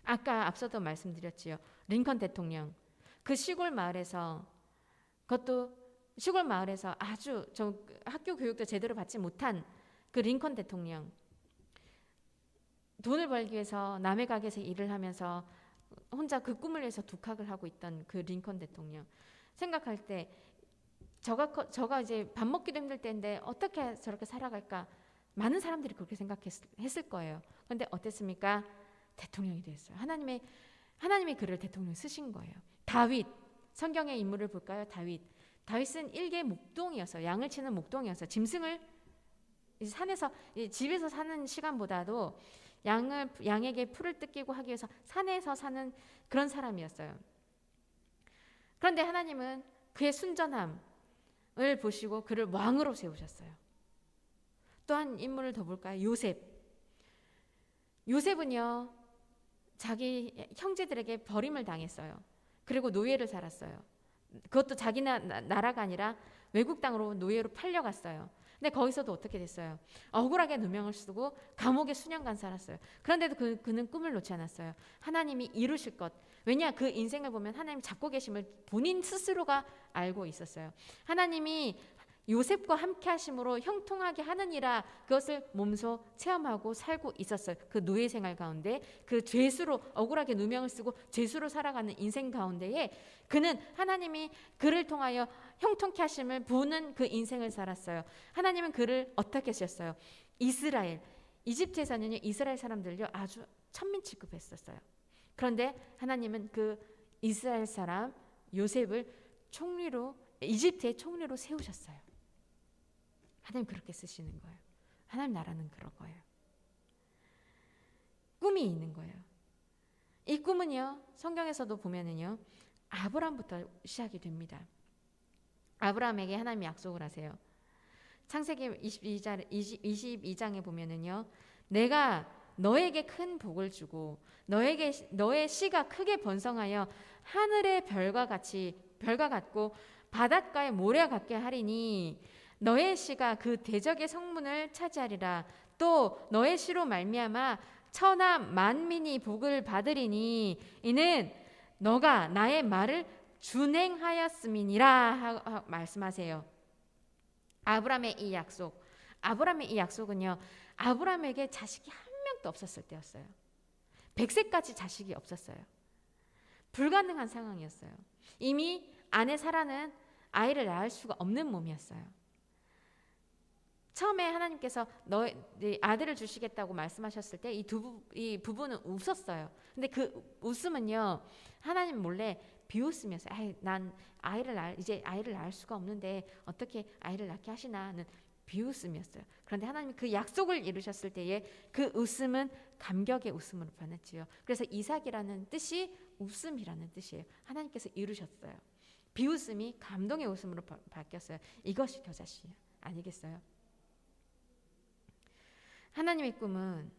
Speaker 4: 아까 앞서도 말씀드렸지요. 링컨 대통령, 그 시골 마을에서 아주 학교 교육도 제대로 받지 못한 그 링컨 대통령, 돈을 벌기 위해서 남의 가게에서 일을 하면서 혼자 그 꿈을 위해서 독학을 하고 있던 그 링컨 대통령, 생각할 때 저가 이제 밥 먹기도 힘들 때인데 어떻게 저렇게 살아갈까? 많은 사람들이 그렇게 생각했을 거예요. 그런데 어땠습니까? 대통령이 됐어요. 하나님이 그를 대통령 쓰신 거예요. 다윗, 성경의 인물을 볼까요? 다윗은 일개 목동이었어요. 양을 치는 목동이었어요. 짐승을 산에서, 집에서 사는 시간보다도 양에게 풀을 뜯기고 하기 위해서 산에서 사는 그런 사람이었어요. 그런데 하나님은 그의 순전함을 보시고 그를 왕으로 세우셨어요. 또 한 인물을 더 볼까요? 요셉은요, 자기 형제들에게 버림을 당했어요. 그리고 노예를 살았어요. 그것도 자기 나라가 아니라 외국 땅으로 노예로 팔려갔어요. 근데 거기서도 어떻게 됐어요? 억울하게 누명을 쓰고 감옥에 수년간 살았어요. 그런데도 그는 꿈을 놓지 않았어요. 하나님이 이루실 것. 왜냐? 그 인생을 보면 하나님 잡고 계심을 본인 스스로가 알고 있었어요. 하나님이 요셉과 함께 하심으로 형통하게 하느니라, 그것을 몸소 체험하고 살고 있었어요. 그 노예 생활 가운데, 그 죄수로 억울하게 누명을 쓰고 죄수로 살아가는 인생 가운데에 그는 하나님이 그를 통하여 형통케 하심을 보는 그 인생을 살았어요. 하나님은 그를 어떻게 하셨어요? 이집트에서는 이스라엘 사람들요 아주 천민 취급했었어요. 그런데 하나님은 그 이스라엘 사람 요셉을 이집트의 총리로 세우셨어요. 하나님 그렇게 쓰시는 거예요. 하나님 나라는 그런 거예요. 꿈이 있는 거예요. 이 꿈은요, 성경에서도 보면은요, 아브라함부터 시작이 됩니다. 아브라함에게 하나님이 약속을 하세요. 창세기 22장에 보면은요, 내가 너에게 큰 복을 주고 너의 씨가 크게 번성하여 하늘의 별과 같고 바닷가의 모래 같게 하리니 너의 씨가 그 대적의 성문을 차지하리라. 또 너의 씨로 말미암아 천하 만민이 복을 받으리니 이는 너가 나의 말을 준행하였음이니라 말씀하세요. 아브라함의 이 약속은요, 아브라함에게 자식이 한 명도 없었을 때였어요. 100세까지 자식이 없었어요. 불가능한 상황이었어요. 이미 아내 사라는 아이를 낳을 수가 없는 몸이었어요. 처음에 하나님께서 너의 아들을 주시겠다고 말씀하셨을 때 이 부부는 웃었어요. 근데 그 웃음은요, 하나님 몰래 비웃으면서 난 이제 아이를 낳을 수가 없는데 어떻게 아이를 낳게 하시나는 비웃음이었어요. 그런데 하나님이 그 약속을 이루셨을 때에 그 웃음은 감격의 웃음으로 변했지요. 그래서 이삭이라는 뜻이 웃음이라는 뜻이에요. 하나님께서 이루셨어요. 비웃음이 감동의 웃음으로 바뀌었어요. 이것이 겨자씨 아니겠어요? 하나님의 꿈은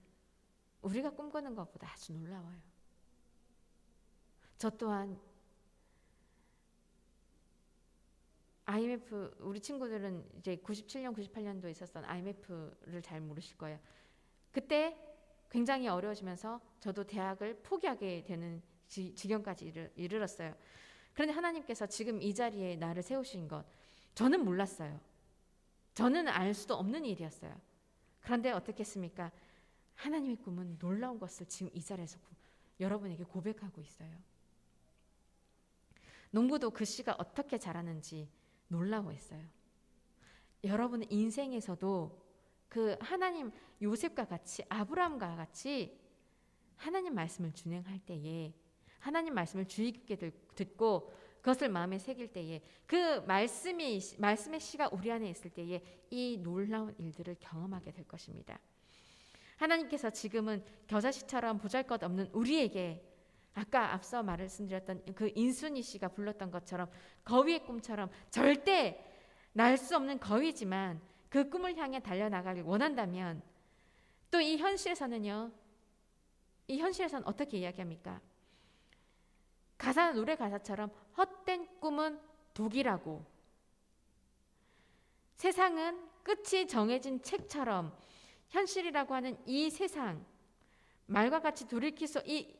Speaker 4: 우리가 꿈꾸는 것보다 아주 놀라워요. 저 또한 IMF, 우리 친구들은 이제 97년, 98년도에 있었던 IMF를 잘 모르실 거예요. 그때 굉장히 어려워지면서 저도 대학을 포기하게 되는 지경까지 이르렀어요. 그런데 하나님께서 지금 이 자리에 나를 세우신 것, 저는 몰랐어요. 저는 알 수도 없는 일이었어요. 그런데 어떻겠습니까? 하나님의 꿈은 놀라운 것을 지금 이 자리에서 여러분에게 고백하고 있어요. 농부도 그 씨가 어떻게 자라는지 놀라워했어요. 여러분 인생에서도 그 하나님 요셉과 같이 아브라함과 같이 하나님 말씀을 준행할 때에 하나님 말씀을 주의 깊게 듣고 그것을 마음에 새길 때에 그 말씀의 씨가 우리 안에 있을 때에 이 놀라운 일들을 경험하게 될 것입니다. 하나님께서 지금은 겨자씨처럼 보잘것없는 우리에게 아까 앞서 말씀드렸던 그 인순이 씨가 불렀던 것처럼 거위의 꿈처럼 절대 날 수 없는 거위지만 그 꿈을 향해 달려나가길 원한다면 또 이 현실에서는요. 이 현실에서는 어떻게 이야기합니까? 노래 가사처럼 헛된 꿈은 독이라고 세상은 끝이 정해진 책처럼 현실이라고 하는 이 세상 말과 같이 돌이킬 수 이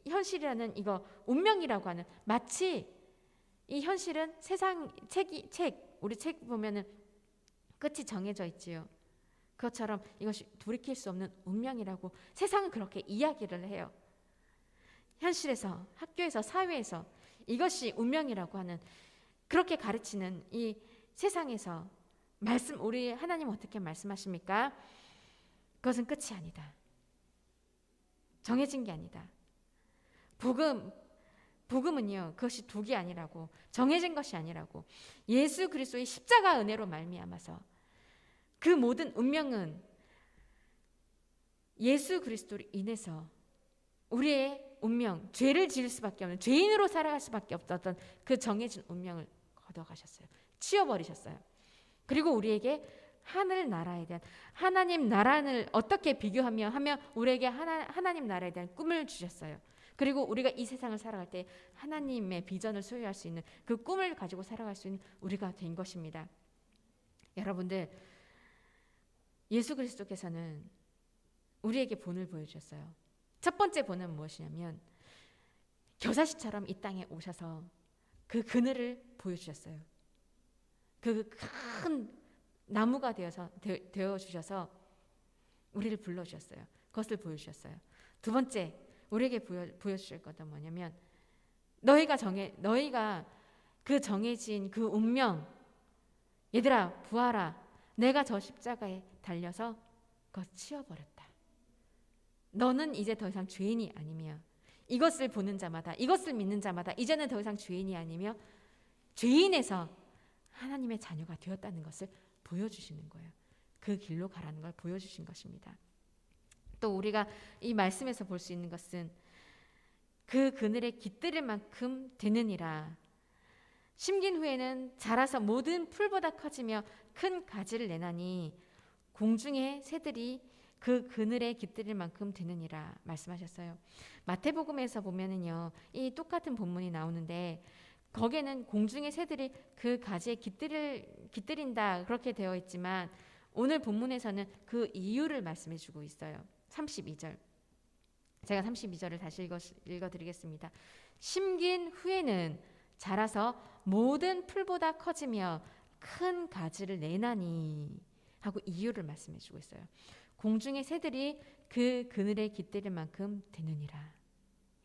Speaker 4: 현실이라는 이거 운명이라고 하는 마치 이 현실은 세상 우리 책 보면은 끝이 정해져 있지요. 그것처럼 이것이 돌이킬 수 없는 운명이라고 세상은 그렇게 이야기를 해요. 현실에서 학교에서 사회에서 이것이 운명이라고 하는 그렇게 가르치는 이 세상에서 우리 하나님 어떻게 말씀하십니까? 그것은 끝이 아니다. 정해진 게 아니다. 복음은요, 그것이 독이 아니라고, 정해진 것이 아니라고, 예수 그리스도의 십자가 은혜로 말미암아서 그 모든 운명은 예수 그리스도로 인해서 우리의 운명, 죄를 지을 수밖에 없는, 죄인으로 살아갈 수밖에 없었던 그 정해진 운명을 걷어가셨어요. 치워버리셨어요. 그리고 우리에게 하늘 나라에 대한, 하나님 나라를 어떻게 비교하며 우리에게 하나님 나라에 대한 꿈을 주셨어요. 그리고 우리가 이 세상을 살아갈 때 하나님의 비전을 소유할 수 있는 그 꿈을 가지고 살아갈 수 있는 우리가 된 것입니다. 여러분들, 예수 그리스도께서는 우리에게 본을 보여주셨어요. 첫 번째 본은 무엇이냐면 겨자씨처럼 이 땅에 오셔서 그 그늘을 보여주셨어요. 그 큰 나무가 되어주셔서 우리를 불러주셨어요. 그것을 보여주셨어요. 두 번째, 우리에게 보여주실 것은 뭐냐면 너희가 그 정해진 그 운명, 얘들아 부하라, 내가 저 십자가에 달려서 그것 치워버렸다. 너는 이제 더 이상 죄인이 아니며 이것을 보는 자마다, 이것을 믿는 자마다 이제는 더 이상 죄인이 아니며 죄인에서 하나님의 자녀가 되었다는 것을 보여주시는 거예요. 그 길로 가라는 걸 보여주신 것입니다. 또 우리가 이 말씀에서 볼 수 있는 것은 그 그늘에 깃들일 만큼 되느니라. 심긴 후에는 자라서 모든 풀보다 커지며 큰 가지를 내나니 공중의 새들이 그 그늘에 깃들일 만큼 되느니라 말씀하셨어요. 마태복음에서 보면은요, 이 똑같은 본문이 나오는데 거기에는 공중의 새들이 그 가지에 깃들인다 그렇게 되어 있지만 오늘 본문에서는 그 이유를 말씀해 주고 있어요. 32절. 제가 32절을 다시 읽어드리겠습니다. 심긴 후에는 자라서 모든 풀보다 커지며 큰 가지를 내나니 하고 이유를 말씀해 주고 있어요. 공중의 새들이 그 그늘에 깃들일 만큼 되느니라.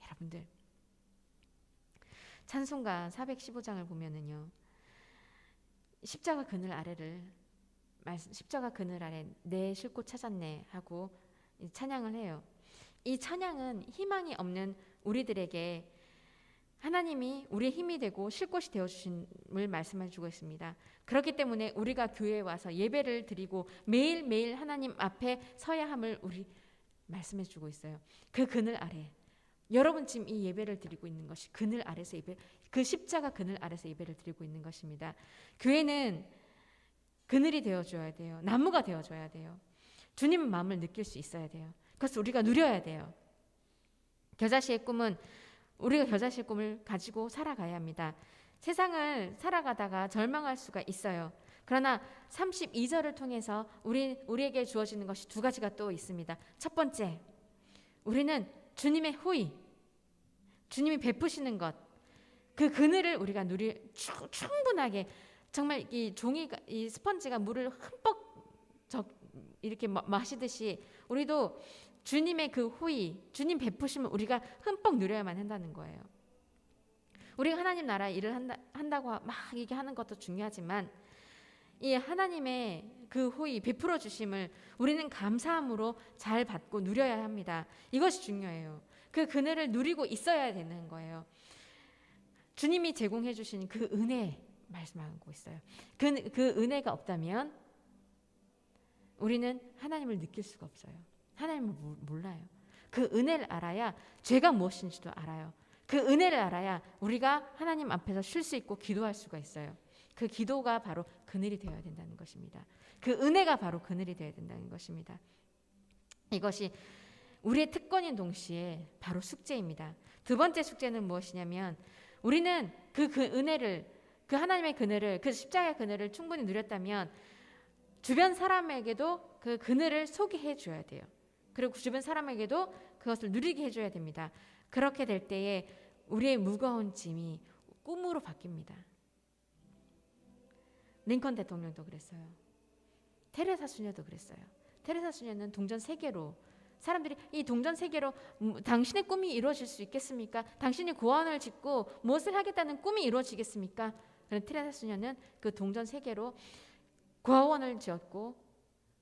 Speaker 4: 여러분들, 찬송가 415장을 보면은요, 십자가 그늘 아래 내 쉴 곳 찾았네 하고 찬양을 해요. 이 찬양은 희망이 없는 우리들에게 하나님이 우리의 힘이 되고 쉴 곳이 되어주심을 말씀해 주고 있습니다. 그렇기 때문에 우리가 교회에 와서 예배를 드리고 매일매일 하나님 앞에 서야 함을 우리 말씀해 주고 있어요. 그 그늘 아래, 여러분 지금 이 예배를 드리고 있는 것이 그늘 아래서 그 십자가 그늘 아래서 예배를 드리고 있는 것입니다. 교회는 그늘이 되어줘야 돼요. 나무가 되어줘야 돼요. 주님의 마음을 느낄 수 있어야 돼요. 그것을 우리가 누려야 돼요. 겨자씨의 꿈은 우리가 겨자씨의 꿈을 가지고 살아가야 합니다. 세상을 살아가다가 절망할 수가 있어요. 그러나 32절을 통해서 우리에게 주어지는 것이 두 가지가 또 있습니다. 첫 번째, 우리는 주님의 후이, 주님이 베푸시는 것, 그 그늘을 우리가 충분하게, 정말 이 종이가, 이 스펀지가 물을 흠뻑 이렇게 마시듯이 우리도 주님의 그 후이, 주님 베푸심을 우리가 흠뻑 누려야만 한다는 거예요. 우리가 하나님 나라 일을 한다고 막 얘기하는 것도 중요하지만 이 하나님의 그 후이 베풀어 주심을 우리는 감사함으로 잘 받고 누려야 합니다. 이것이 중요해요. 그 그늘을 누리고 있어야 되는 거예요. 주님이 제공해 주신 그 은혜 말씀하고 있어요. 그 은혜가 없다면 우리는 하나님을 느낄 수가 없어요. 하나님을 몰라요. 그 은혜를 알아야 죄가 무엇인지도 알아요. 그 은혜를 알아야 우리가 하나님 앞에서 쉴 수 있고 기도할 수가 있어요. 그 기도가 바로 그늘이 되어야 된다는 것입니다. 그 은혜가 바로 그늘이 되어야 된다는 것입니다. 이것이 우리의 특권인 동시에 바로 숙제입니다. 두 번째 숙제는 무엇이냐면 우리는 그 은혜를, 그 하나님의 그늘을, 그 십자가의 그늘을 충분히 누렸다면 주변 사람에게도 그 그늘을 소개해 줘야 돼요. 그리고 주변 사람에게도 그것을 누리게 해줘야 됩니다. 그렇게 될 때에 우리의 무거운 짐이 꿈으로 바뀝니다. 링컨 대통령도 그랬어요. 테레사 수녀도 그랬어요. 테레사 수녀는 동전 3개로, 사람들이 이 동전 3개로 당신의 꿈이 이루어질 수 있겠습니까? 당신이 고아원을 짓고 무엇을 하겠다는 꿈이 이루어지겠습니까? 그런데 테레사 수녀는 그 동전 3개로 고아원을 지었고,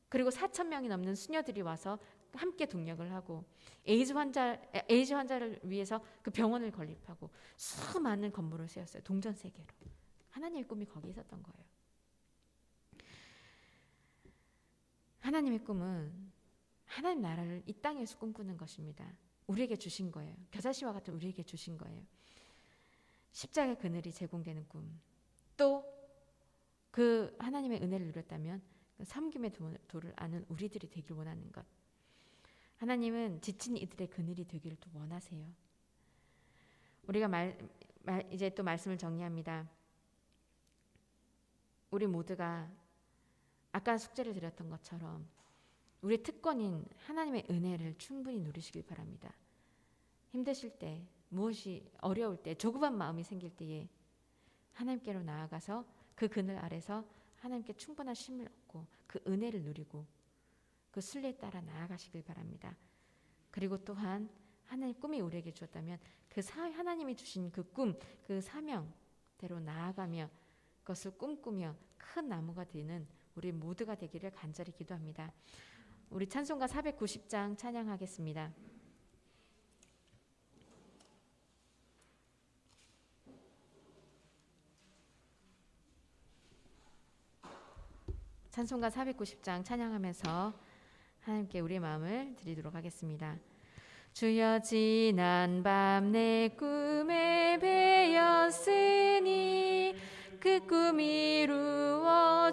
Speaker 4: 그리고 4,000명이 넘는 수녀들이 와서 함께 동력을 하고 에이즈 환자를 위해서 그 병원을 건립하고 수많은 건물을 세웠어요. 동전 3개로. 하나님의 꿈이 거기 있었던 거예요. 하나님의 꿈은 하나님 나라를 이 땅에서 꿈꾸는 것입니다. 우리에게 주신 거예요. 겨자씨와 같은 우리에게 주신 거예요. 십자가의 그늘이 제공되는 꿈. 또 그 하나님의 은혜를 누렸다면 그 삼김의 도를 아는 우리들이 되길 원하는 것. 하나님은 지친 이들의 그늘이 되기를 또 원하세요. 우리가 이제 또 말씀을 정리합니다. 우리 모두가 아까 숙제를 드렸던 것처럼 우리의 특권인 하나님의 은혜를 충분히 누리시길 바랍니다. 힘드실 때, 무엇이 어려울 때, 조급한 마음이 생길 때에 하나님께로 나아가서 그 그늘 아래서 하나님께 충분한 쉼을 얻고 그 은혜를 누리고 그 순리에 따라 나아가시길 바랍니다. 그리고 또한 하나님 꿈이 우리에게 주었다면 그 하나님이 주신 그 꿈, 그 사명대로 나아가며 그것을 꿈꾸며 큰 나무가 되는 우리 모두가 되기를 간절히 기도합니다. 우리 찬송가 490장 찬양하겠습니다. 찬송가 490장 찬양하면서 하나님께 우리의 마음을 드리도록 하겠습니다. 주여 지난 밤 내 꿈에 배었으니 그 꿈 이루어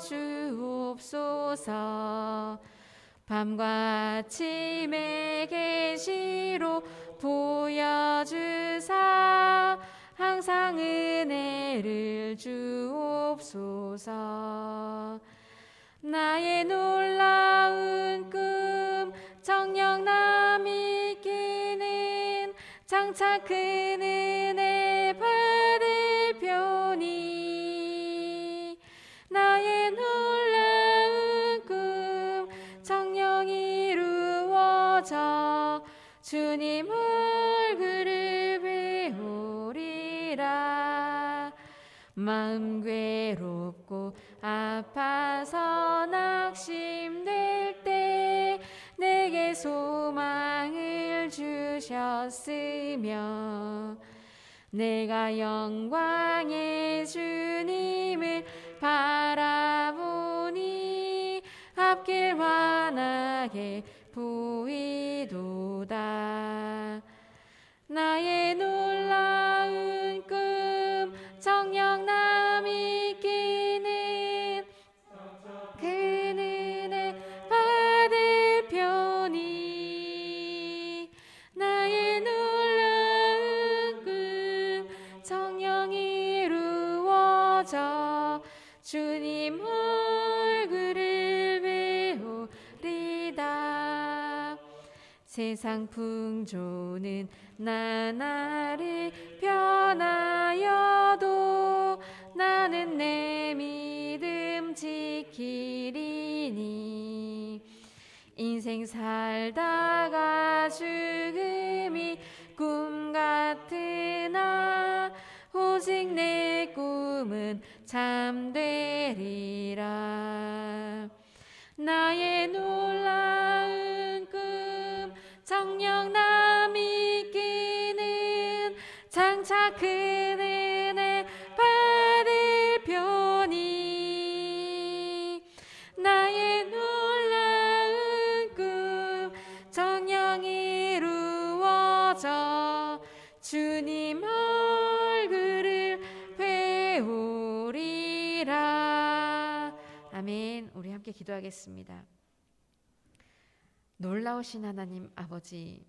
Speaker 4: 주옵소서. 밤과 아침의 계시로 보여주사 항상 은혜를 주옵소서. 나의 놀라운 꿈 정녕 남이 끼는 장차 큰 은혜 받을 표니. 나의 놀라운 꿈 정녕 이루어져 주님 얼굴을 배우리라. 마음 괴롭고 아파서 낙심될 때 내게 소망을 주셨으며 내가 영광의 주님을 바라보니 앞길 환하게 보이도다. 나의 놀라운 꿈 정녕 남이 끼는 그 은혜 받을 편이. 나의 놀라운 꿈 정녕 이루어져 주님 얼굴을 배우리다. 세상 풍조는 나날이 변하여도 나는 내 믿음 지키리니. 인생 살다가 죽음이 꿈 같으나 오직 내 꿈은 참되리라. 나의 놀라운 꿈 정녕 남이 끼는 장차 큰 은혜 받을 편이. 나의 놀라운 꿈 정녕 이루어져 주님 얼굴을 배우리라. 아멘. 우리 함께 기도하겠습니다. 놀라우신 하나님 아버지,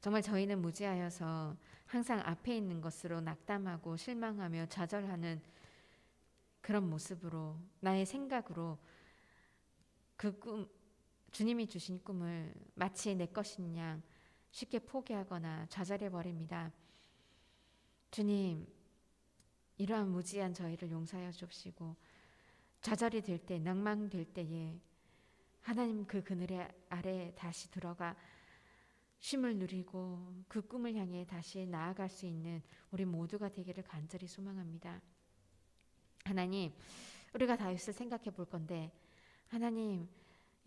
Speaker 4: 정말 저희는 무지하여서 항상 앞에 있는 것으로 낙담하고 실망하며 좌절하는 그런 모습으로, 나의 생각으로 그 꿈, 주님이 주신 꿈을 마치 내 것인 양 쉽게 포기하거나 좌절해 버립니다. 주님, 이러한 무지한 저희를 용서하여 주시고 좌절이 될 때, 낭망될 때에 하나님 그 그늘 아래 다시 들어가 쉼을 누리고 그 꿈을 향해 다시 나아갈 수 있는 우리 모두가 되기를 간절히 소망합니다. 하나님, 우리가 다윗을 생각해 볼 건데, 하나님,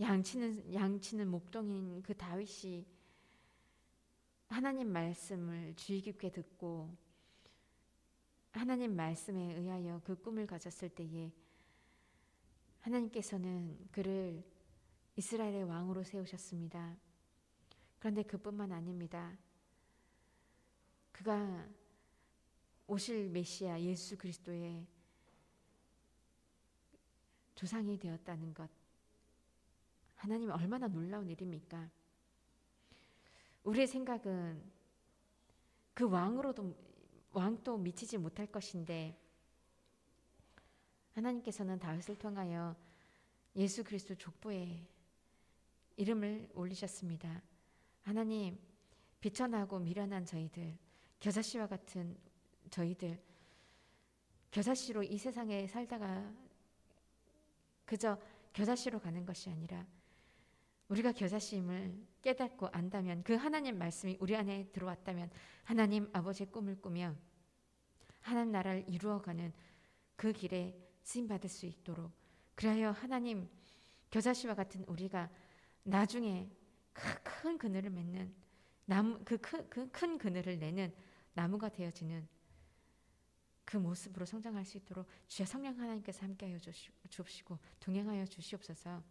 Speaker 4: 양치는 목동인 그 다윗이 하나님 말씀을 주의 깊게 듣고 하나님 말씀에 의하여 그 꿈을 가졌을 때에 하나님께서는 그를 이스라엘의 왕으로 세우셨습니다. 그런데 그뿐만 아닙니다. 그가 오실 메시아 예수 그리스도의 조상이 되었다는 것, 하나님 얼마나 놀라운 일입니까? 우리의 생각은 그 왕도 미치지 못할 것인데, 하나님께서는 다윗을 통하여 예수 그리스도 족보에 이름을 올리셨습니다. 하나님, 비천하고 미련한 저희들, 겨자씨와 같은 저희들, 겨자씨로 이 세상에 살다가 그저 겨자씨로 가는 것이 아니라 우리가 겨자씨임을 깨닫고 안다면, 그 하나님 말씀이 우리 안에 들어왔다면 하나님 아버지의 꿈을 꾸며 하나님 나라를 이루어가는 그 길에 쓰임받을 수 있도록, 그리하여 하나님 겨자씨와 같은 우리가 나중에 큰 그늘을 맺는 나무, 그 큰 그늘을 내는 나무가 되어지는 그 모습으로 성장할 수 있도록 주여 성령 하나님께서 함께하여 주시고 동행하여 주시옵소서.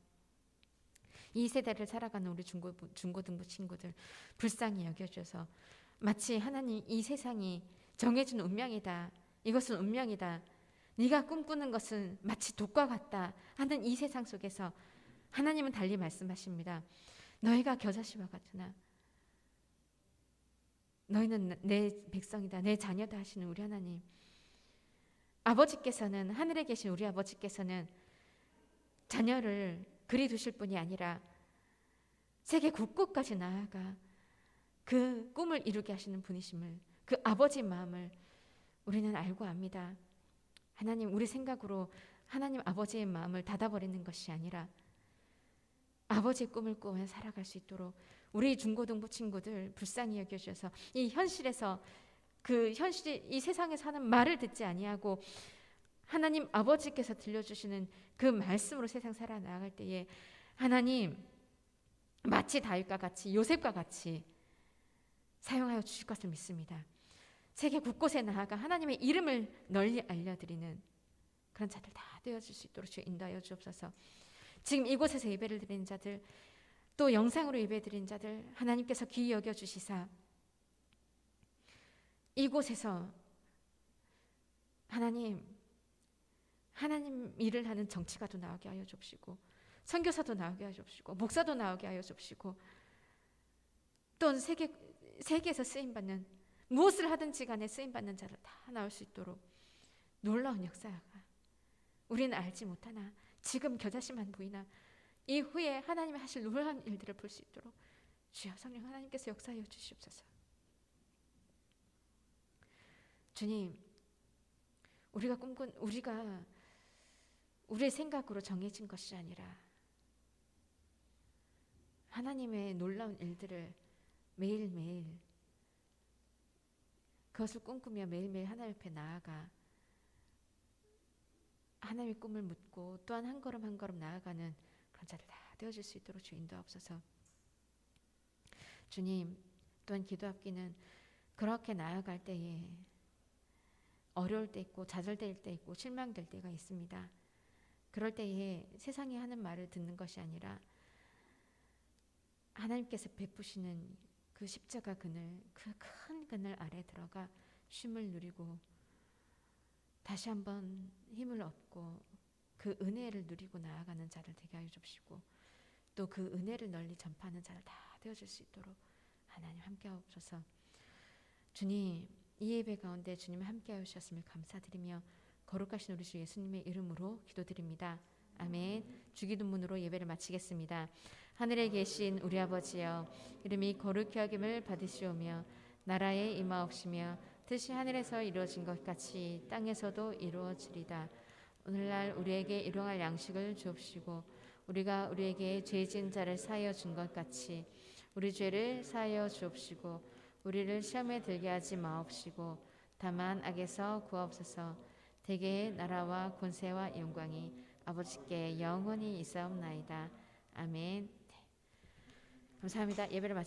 Speaker 4: 이 세대를 살아가는 우리 중고등부 친구들 불쌍히 여겨주셔서, 마치 하나님 이 세상이 정해준 운명이다, 이것은 운명이다, 네가 꿈꾸는 것은 마치 독과 같다 하는 이 세상 속에서 하나님은 달리 말씀하십니다. 너희가 겨자씨와 같으나 너희는 내 백성이다, 내 자녀다 하시는 우리 하나님, 아버지께서는, 하늘에 계신 우리 아버지께서는 자녀를 그리 두실 뿐이 아니라 세계 곳곳까지 나아가 그 꿈을 이루게 하시는 분이심을, 그 아버지의 마음을 우리는 알고 압니다. 하나님, 우리 생각으로 하나님 아버지의 마음을 닫아버리는 것이 아니라 아버지의 꿈을 꾸며 살아갈 수 있도록 우리 중고등부 친구들 불쌍히 여겨주셔서 이 현실에서 이 세상에 사는 말을 듣지 아니하고 하나님 아버지께서 들려주시는 그 말씀으로 세상 살아나갈 때에 하나님 마치 다윗과 같이, 요셉과 같이 사용하여 주실 것을 믿습니다. 세계 곳곳에 나아가 하나님의 이름을 널리 알려드리는 그런 자들 다 되어줄 수 있도록 주여 인도하여 주옵소서. 지금 이곳에서 예배를 드리는 자들, 또 영상으로 예배 드리는 자들 하나님께서 귀히 여겨주시사 이곳에서 하나님 일을 하는 정치가도 나오게 하여 주옵시고, 선교사도 나오게 하여 주옵시고, 목사도 나오게 하여 주옵시고, 또 세계에서 쓰임받는, 무엇을 하든지 간에 쓰임받는 자들 다 나올 수 있도록 놀라운 역사가 우리는 알지 못하나 지금 겨자씨만 보이나 이후에 하나님이 하실 놀라운 일들을 볼 수 있도록 주여 성령 하나님께서 역사하여 주시옵소서. 주님, 우리가 우리의 생각으로 정해진 것이 아니라 하나님의 놀라운 일들을 매일매일 그것을 꿈꾸며 매일매일 하나님 옆에 나아가 하나님의 꿈을 묻고 또한 한 걸음 한 걸음 나아가는 그런 자들 다 되어질 수 있도록 주 인도하옵소서. 주님, 또한 기도합기는 그렇게 나아갈 때에 어려울 때 있고 좌절될 때 있고 실망될 때가 있습니다. 그럴 때에 세상이 하는 말을 듣는 것이 아니라 하나님께서 베푸시는 그 십자가 그늘, 그 큰 그늘 아래 들어가 쉼을 누리고 다시 한번 힘을 얻고 그 은혜를 누리고 나아가는 자를 되게 하여 주시고, 또 그 은혜를 널리 전파하는 자를 다 되어줄 수 있도록 하나님 함께 하옵소서. 주님, 이 예배 가운데 주님 함께 하여 주셨음을 감사드리며 거룩하신 우리 주 예수님의 이름으로 기도드립니다. 아멘. 주기도문으로 예배를 마치겠습니다. 하늘에 계신 우리 아버지여, 이름이 거룩히 여김을 받으시오며 나라에 임하옵시며 뜻이 하늘에서 이루어진 것 같이 땅에서도 이루어지리다. 오늘날 우리에게 일용할 양식을 주옵시고, 우리가 우리에게 죄 지은 자를 사하여 준 것 같이 우리 죄를 사하여 주옵시고, 우리를 시험에 들게 하지 마옵시고 다만 악에서 구하옵소서. 대개의 나라와 권세와 영광이 아버지께 영원히 있사옵나이다. 아멘. 네. 감사합니다. 예배를 마쳤습니다.